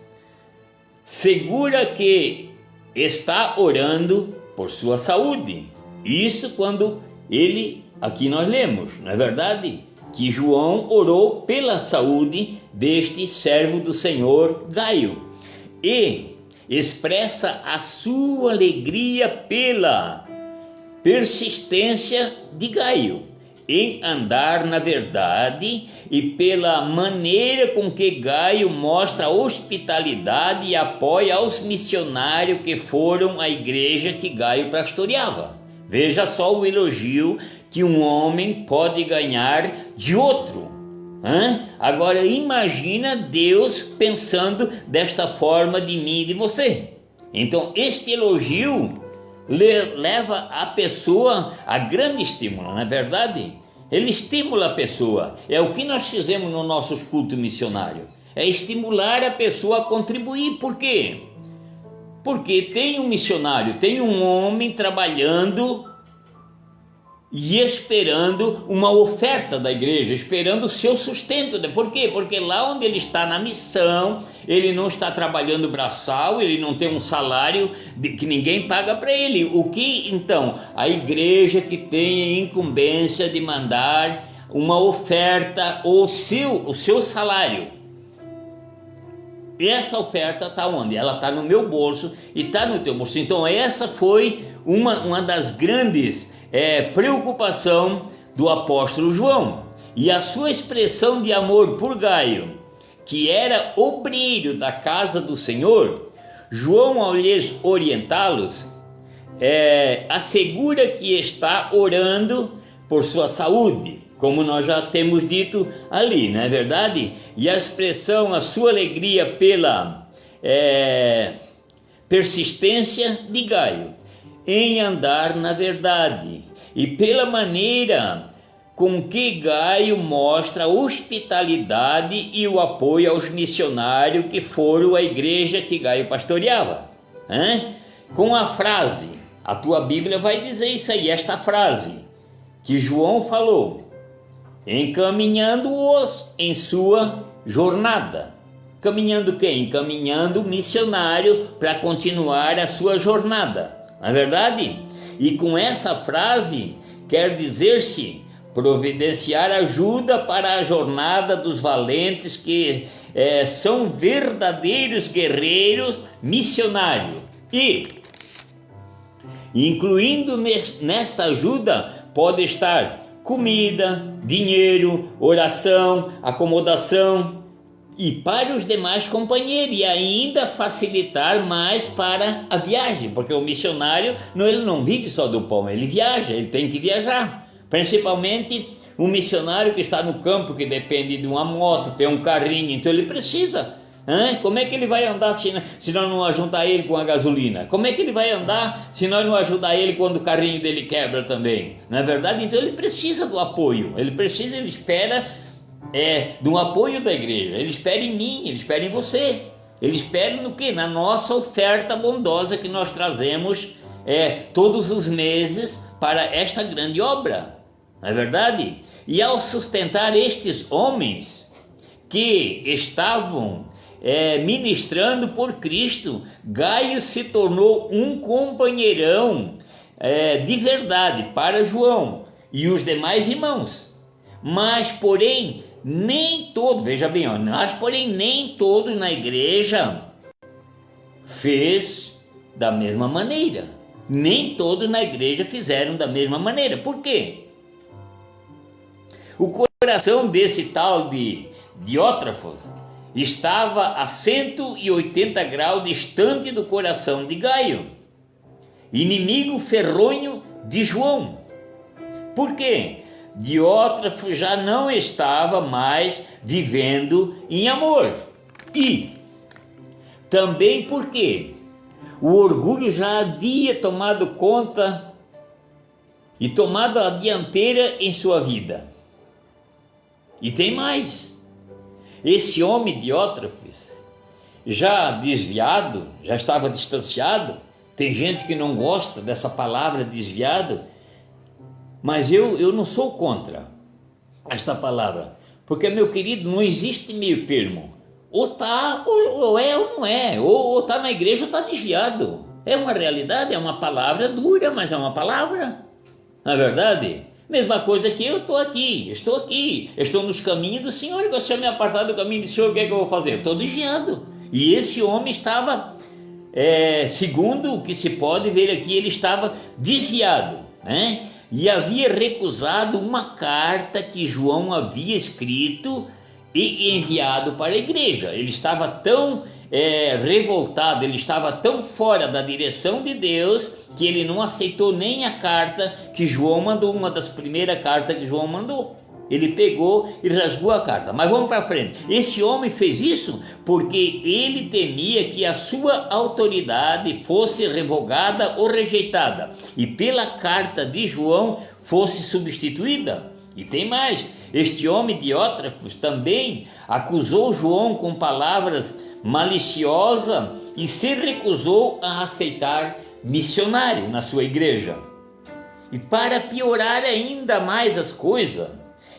segura que está orando por sua saúde. Isso quando ele, aqui nós lemos, não é verdade? Que João orou pela saúde deste servo do Senhor Gaio. E expressa a sua alegria pela persistência de Gaio em andar na verdade e pela maneira com que Gaio mostra hospitalidade e apoia aos missionários que foram à igreja que Gaio pastoreava. Veja só o elogio que um homem pode ganhar de outro. Agora imagina Deus pensando desta forma de mim e de você. Então este elogio leva a pessoa a grande estímulo, não é verdade? Ele estimula a pessoa. É o que nós fizemos no nosso culto missionário. É estimular a pessoa a contribuir. Por quê? Porque tem um missionário, tem um homem trabalhando e esperando uma oferta da igreja, esperando o seu sustento. Por quê? Porque lá onde ele está na missão, ele não está trabalhando braçal, ele não tem um salário que ninguém paga para ele. O que então? A igreja que tem a incumbência de mandar uma oferta ou o seu salário. Essa oferta está onde? Ela está no meu bolso e está no teu bolso. Então essa foi uma das grandes preocupação do apóstolo João, e a sua expressão de amor por Gaio, que era obreiro da casa do Senhor. João, ao lhes orientá-los, assegura que está orando por sua saúde, como nós já temos dito ali, não é verdade? E a expressão, a sua alegria pela persistência de Gaio em andar na verdade e pela maneira com que Gaio mostra a hospitalidade e o apoio aos missionários que foram à igreja que Gaio pastoreava. Com a frase, a tua Bíblia vai dizer isso aí, esta frase que João falou, encaminhando-os em sua jornada. Caminhando quem? Caminhando o missionário para continuar a sua jornada. Não é verdade? E com essa frase quer dizer-se providenciar ajuda para a jornada dos valentes que são verdadeiros guerreiros missionários. E incluindo nesta ajuda pode estar comida, dinheiro, oração, acomodação, e para os demais companheiros, e ainda facilitar mais para a viagem, porque o missionário ele não vive só do pão, ele viaja, ele tem que viajar, principalmente um missionário que está no campo, que depende de uma moto, tem um carrinho, então ele precisa. Como é que ele vai andar se nós não ajudar ele com a gasolina? Como é que ele vai andar se nós não ajudar ele quando o carrinho dele quebra também? Não é verdade? Então ele precisa do apoio, ele espera de um apoio da igreja, ele espera em mim, ele espera em você, ele espera no quê? Na nossa oferta bondosa que nós trazemos todos os meses para esta grande obra, não é verdade? E ao sustentar estes homens que estavam ministrando por Cristo, Gaio se tornou um companheirão de verdade para João e os demais irmãos. Mas porém nem todos, veja bem, nem todos na igreja fez da mesma maneira. Nem todos na igreja fizeram da mesma maneira. Por quê? O coração desse tal de Diótrefos estava a 180 graus distante do coração de Gaio, inimigo ferronho de João. Por quê? Diótrefo já não estava mais vivendo em amor. E também porque o orgulho já havia tomado conta e tomado a dianteira em sua vida. E tem mais. Esse homem Diótrefes, já desviado, já estava distanciado. Tem gente que não gosta dessa palavra desviado, mas eu não sou contra esta palavra, porque, meu querido, não existe meio termo. Ou tá, ou é ou não é, ou tá na igreja ou tá desviado. É uma realidade, é uma palavra dura, mas é uma palavra, não é verdade? Mesma coisa que eu estou aqui, estou nos caminhos do Senhor, e se eu me apartar do caminho do Senhor, o que é que eu vou fazer? Eu estou desviado. E esse homem estava segundo o que se pode ver aqui, ele estava desviado, né? E havia recusado uma carta que João havia escrito e enviado para a igreja. Ele estava tão revoltado, ele estava tão fora da direção de Deus, que ele não aceitou nem a carta que João mandou, uma das primeiras cartas que João mandou. Ele pegou e rasgou a carta. Mas vamos para frente. Esse homem fez isso porque ele temia que a sua autoridade fosse revogada ou rejeitada, e pela carta de João fosse substituída. E tem mais, este homem Diótrefes também acusou João com palavras maliciosas e se recusou a aceitar missionário na sua igreja. E para piorar ainda mais as coisas,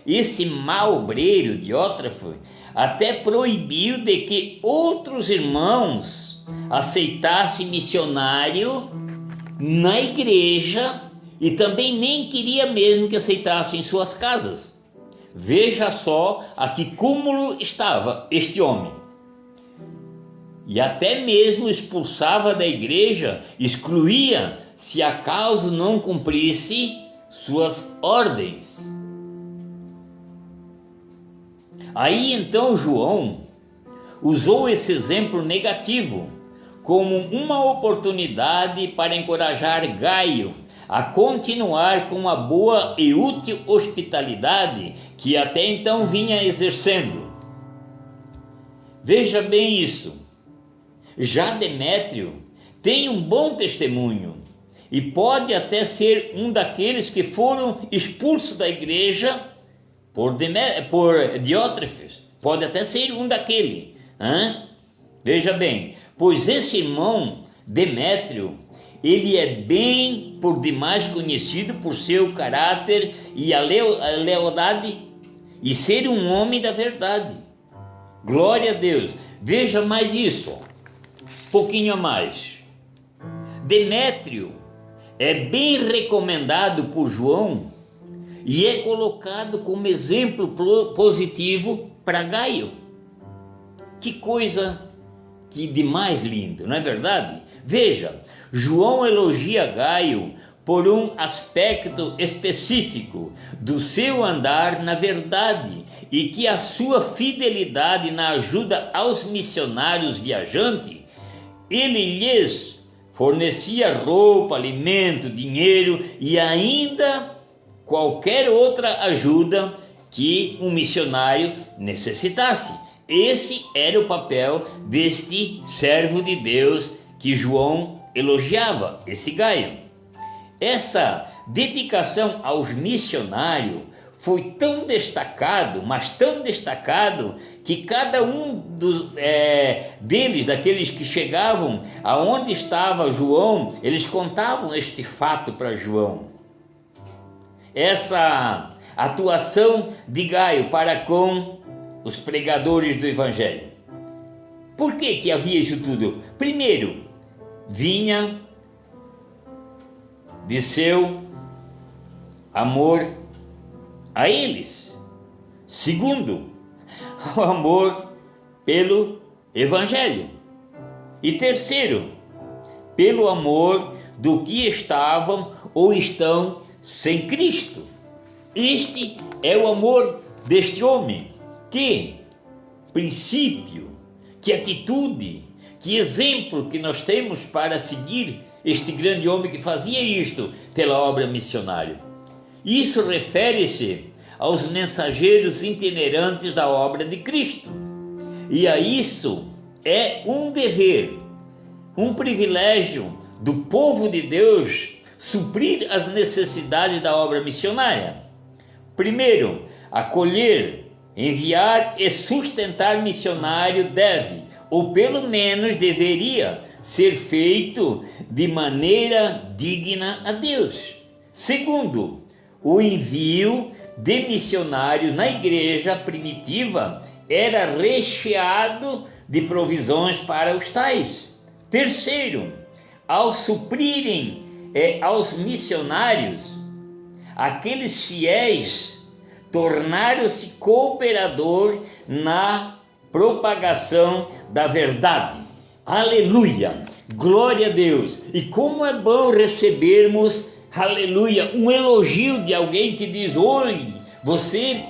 esse mau obreiro Diótrefes até proibiu de que outros irmãos aceitassem missionário na igreja, e também nem queria mesmo que aceitassem em suas casas. Veja só a que cúmulo estava este homem. E até mesmo expulsava da igreja, excluía se acaso não cumprisse suas ordens. Aí então João usou esse exemplo negativo como uma oportunidade para encorajar Gaio a continuar com a boa e útil hospitalidade que até então vinha exercendo. Veja bem isso. Já Demétrio tem um bom testemunho e pode até ser um daqueles que foram expulsos da igreja por Diótrefes. Pode até ser um daquele. Veja bem, pois esse irmão Demétrio, ele é bem por demais conhecido por seu caráter e a lealdade e ser um homem da verdade. Glória a Deus. Veja mais isso, um pouquinho a mais. Demétrio é bem recomendado por João e é colocado como exemplo positivo para Gaio. Que coisa que de mais lindo, não é verdade? Veja, João elogia Gaio por um aspecto específico do seu andar na verdade e que a sua fidelidade na ajuda aos missionários viajantes, ele lhes fornecia roupa, alimento, dinheiro e ainda qualquer outra ajuda que um missionário necessitasse. Esse era o papel deste servo de Deus que João elogiava, esse Gaio. Essa dedicação aos missionários foi tão destacado, mas tão destacado, que cada um deles, daqueles que chegavam aonde estava João, eles contavam este fato para João. Essa atuação de Gaio para com os pregadores do Evangelho. Por que havia isso tudo? Primeiro, vinha de seu amor a eles. Segundo, o amor pelo Evangelho. E terceiro, pelo amor do que estavam ou estão sem Cristo. Este é o amor deste homem. Que princípio, que atitude, que exemplo que nós temos para seguir este grande homem que fazia isto pela obra missionária. Isso refere-se aos mensageiros itinerantes da obra de Cristo. E a isso é um dever, um privilégio do povo de Deus suprir as necessidades da obra missionária. Primeiro, acolher, enviar e sustentar missionário deve, ou pelo menos deveria, ser feito de maneira digna a Deus. Segundo, o envio de missionários na igreja primitiva era recheado de provisões para os tais. Terceiro, ao suprirem aos missionários, aqueles fiéis tornaram-se cooperador na propagação da verdade. Aleluia! Glória a Deus! E como é bom recebermos, aleluia, um elogio de alguém que diz: oi, você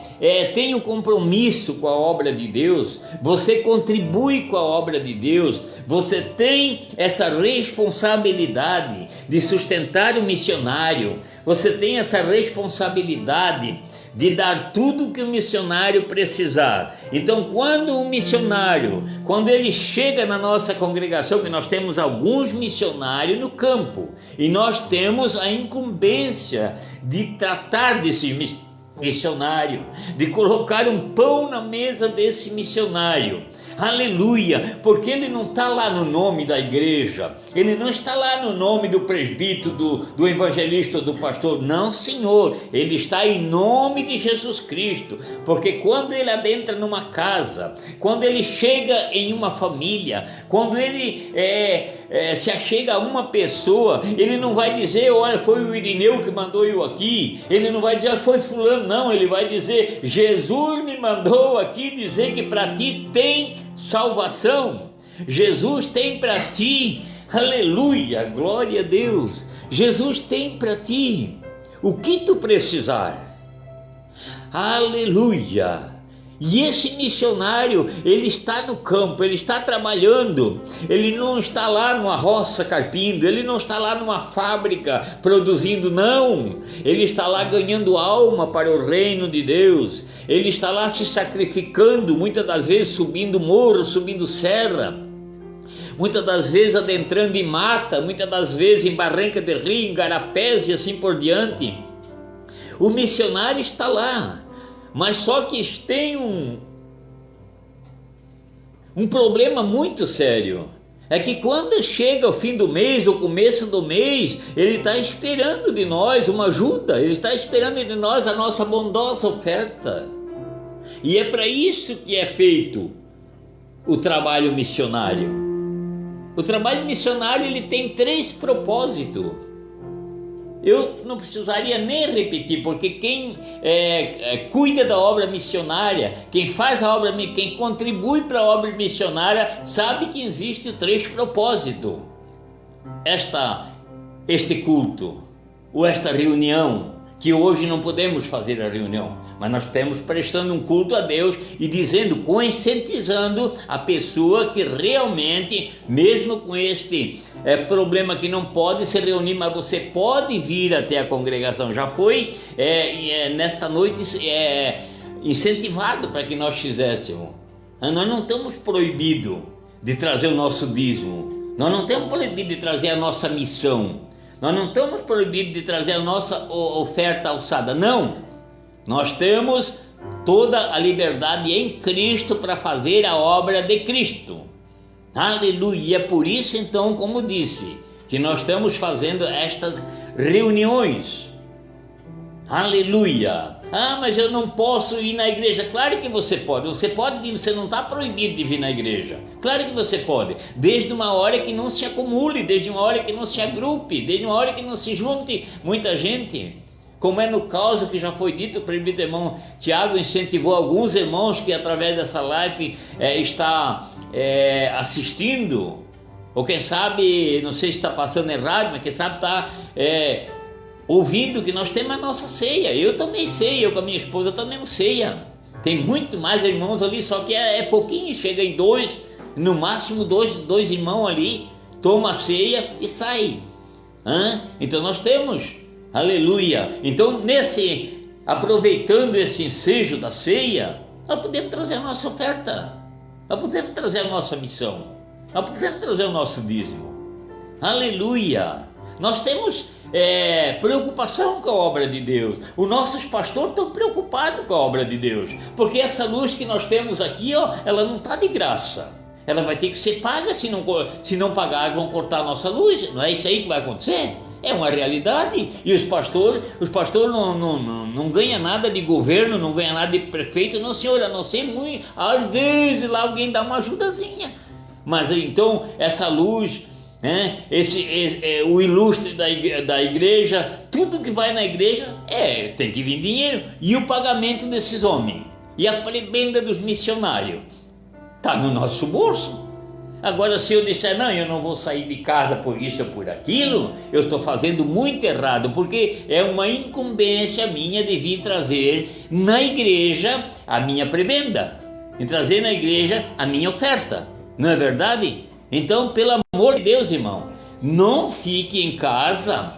tem um compromisso com a obra de Deus, você contribui com a obra de Deus, você tem essa responsabilidade de sustentar o missionário, você tem essa responsabilidade de dar tudo que o missionário precisar. Então, quando o missionário, quando ele chega na nossa congregação, que nós temos alguns missionários no campo, e nós temos a incumbência de tratar desse missionário, de colocar um pão na mesa desse missionário, aleluia, porque ele não está lá no nome da igreja, ele não está lá no nome do presbítero, do evangelista, do pastor, não, Senhor, ele está em nome de Jesus Cristo, porque quando ele adentra numa casa, quando ele chega em uma família, quando ele se achega a uma pessoa, ele não vai dizer: olha, foi o Irineu que mandou eu aqui, ele não vai dizer: foi fulano, não, ele vai dizer: Jesus me mandou aqui dizer que para ti tem salvação, Jesus tem para ti, aleluia, glória a Deus, Jesus tem para ti o que tu precisar, aleluia. E esse missionário, ele está no campo, ele está trabalhando, ele não está lá numa roça carpindo, ele não está lá numa fábrica produzindo, não, ele está lá ganhando alma para o reino de Deus, ele está lá se sacrificando, muitas das vezes subindo morro, subindo serra, muitas das vezes adentrando em mata, muitas das vezes em barranca de rio, em garapés e assim por diante. O missionário está lá. Mas só que tem um problema muito sério. É que quando chega o fim do mês, o começo do mês, ele está esperando de nós uma ajuda, ele está esperando de nós a nossa bondosa oferta. E é para isso que é feito o trabalho missionário. O trabalho missionário, ele tem 3 propósitos. Eu não precisaria nem repetir, porque quem cuida da obra missionária, quem faz a obra, quem contribui para a obra missionária, sabe que existe 3 propósitos. Este culto, ou esta reunião, que hoje não podemos fazer a reunião, mas nós estamos prestando um culto a Deus e dizendo, conscientizando a pessoa que realmente, mesmo com este problema que não pode se reunir, mas você pode vir até a congregação. Já foi nesta noite incentivado para que nós fizéssemos. Nós não estamos proibidos de trazer o nosso dízimo, nós não estamos proibidos de trazer a nossa missão, nós não estamos proibidos de trazer a nossa oferta alçada, não. Nós temos toda a liberdade em Cristo para fazer a obra de Cristo. Aleluia! É por isso então, como disse, que nós estamos fazendo estas reuniões. Aleluia! Ah, mas eu não posso ir na igreja. Claro que você pode. Você não está proibido de vir na igreja. Claro que você pode. Desde uma hora que não se acumule, desde uma hora que não se agrupe, desde uma hora que não se junte muita gente. Como é no caso que já foi dito, o presbítero irmão Tiago incentivou alguns irmãos que através dessa live está assistindo, ou quem sabe, não sei se está passando em rádio, mas quem sabe está ouvindo que nós temos a nossa ceia. Eu tomei ceia, eu com a minha esposa tomamos ceia. Tem muito mais irmãos ali, só que é pouquinho, chega em 2, no máximo dois irmãos ali, toma a ceia e sai. Então nós temos, aleluia. Então aproveitando esse ensejo da ceia, nós podemos trazer a nossa oferta, nós podemos trazer a nossa missão, nós podemos trazer o nosso dízimo. Aleluia. Nós temos preocupação com a obra de Deus. Os nossos pastores estão preocupados com a obra de Deus, porque essa luz que nós temos aqui, ela não está de graça. Ela vai ter que ser paga. Se não pagar, vão cortar a nossa luz. Não é isso aí que vai acontecer? É uma realidade. E os pastores não ganham nada de governo, não ganham nada de prefeito, não, senhor, a não ser muito, às vezes lá alguém dá uma ajudazinha. Mas então essa luz, o ilustre da igreja, tudo que vai na igreja tem que vir dinheiro. E o pagamento desses homens e a prebenda dos missionários está no nosso bolso. Agora, se eu disser, não, eu não vou sair de casa por isso ou por aquilo, eu estou fazendo muito errado, porque é uma incumbência minha de vir trazer na igreja a minha prebenda, e trazer na igreja a minha oferta, não é verdade? Então, pelo amor de Deus, irmão, não fique em casa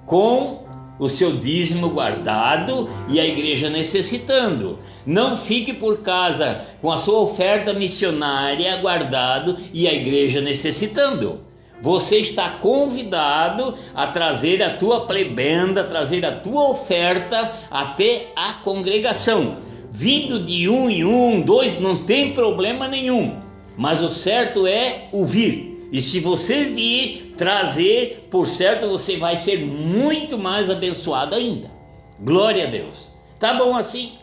com o seu dízimo guardado e a igreja necessitando. Não fique por casa com a sua oferta missionária guardado e a igreja necessitando. Você está convidado a trazer a tua prebenda, trazer a tua oferta até a congregação. Vindo de um em um, dois, não tem problema nenhum. Mas o certo é ouvir. E se você vir trazer, por certo, você vai ser muito mais abençoado ainda. Glória a Deus. Tá bom assim?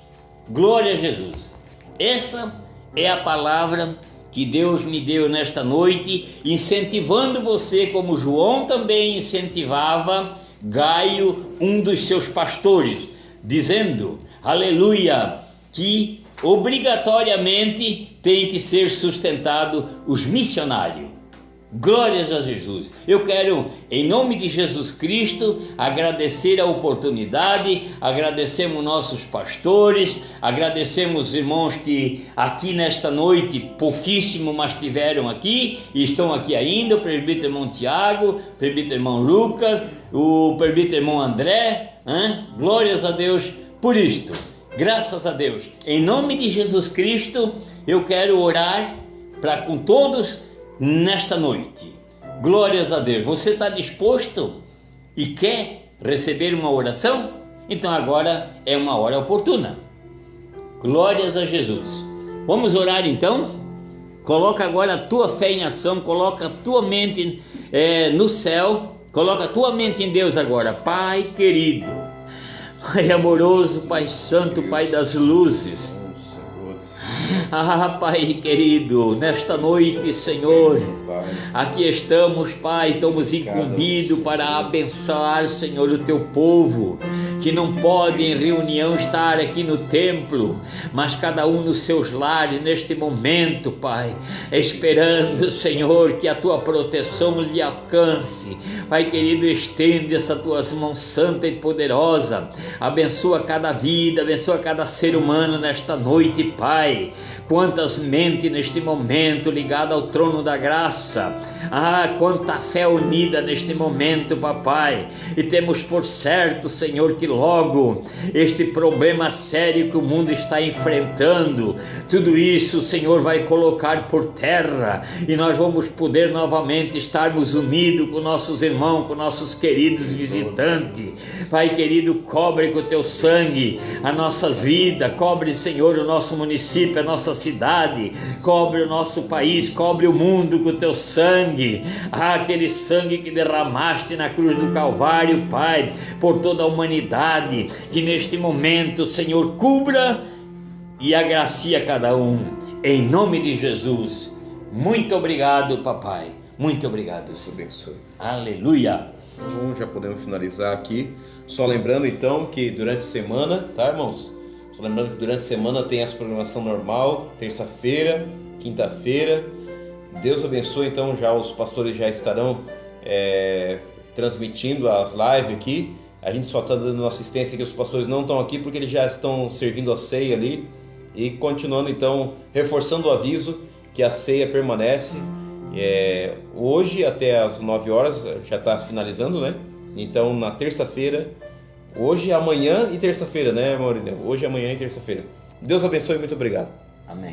Glória a Jesus. Essa é a palavra que Deus me deu nesta noite, incentivando você, como João também incentivava Gaio, um dos seus pastores, dizendo, aleluia, que obrigatoriamente tem que ser sustentado os missionários. Glórias a Jesus. Eu quero, em nome de Jesus Cristo, agradecer a oportunidade, agradecemos nossos pastores, agradecemos os irmãos que aqui nesta noite, pouquíssimo, mas estiveram aqui e estão aqui ainda, o presbítero irmão Tiago, o presbítero irmão Lucas, o presbítero irmão André, glórias a Deus por isto. Graças a Deus. Em nome de Jesus Cristo, eu quero orar para com todos nesta noite. Glórias a Deus. Você está disposto e quer receber uma oração? Então agora é uma hora oportuna. Glórias a Jesus. Vamos orar então? Coloca agora a tua fé em ação, coloca a tua mente no céu, coloca a tua mente em Deus agora. Pai querido, Pai amoroso, Pai santo, Pai das luzes. Pai querido, nesta noite, Senhor, aqui estamos, Pai, estamos incumbidos para abençoar, Senhor, o teu povo, que não pode em reunião estar aqui no templo, mas cada um nos seus lares neste momento, Pai, esperando, Senhor, que a tua proteção lhe alcance. Pai querido, estende essas tuas mãos santa e poderosa, abençoa cada vida, abençoa cada ser humano nesta noite, Pai. Quantas mentes neste momento ligadas ao trono da graça, quanta fé unida neste momento, papai, e temos por certo, Senhor, que logo este problema sério que o mundo está enfrentando, tudo isso, Senhor, vai colocar por terra, e nós vamos poder novamente estarmos unidos com nossos irmãos, com nossos queridos visitantes. Pai querido, cobre com o teu sangue as nossas vidas, cobre, Senhor, o nosso município, a nossa cidade, cobre o nosso país, cobre o mundo com o teu sangue, aquele sangue que derramaste na cruz do Calvário, Pai, por toda a humanidade, que neste momento, Senhor, cubra e agracia cada um, em nome de Jesus. Muito obrigado, papai, muito obrigado, Senhor. Abençoe. Aleluia. Então já podemos finalizar aqui, só lembrando então que durante a semana, tá, irmãos? Só lembrando que durante a semana tem essa programação normal, terça-feira, quinta-feira. Deus abençoe, então já os pastores já estarão transmitindo as lives aqui. A gente só está dando assistência que os pastores não estão aqui porque eles já estão servindo a ceia ali. E continuando então, reforçando o aviso que a ceia permanece. Hoje até as 9 horas, já está finalizando, né? Então na terça-feira, hoje, amanhã e terça-feira, né, Maurício? Hoje, amanhã e terça-feira. Deus abençoe, muito obrigado. Amém.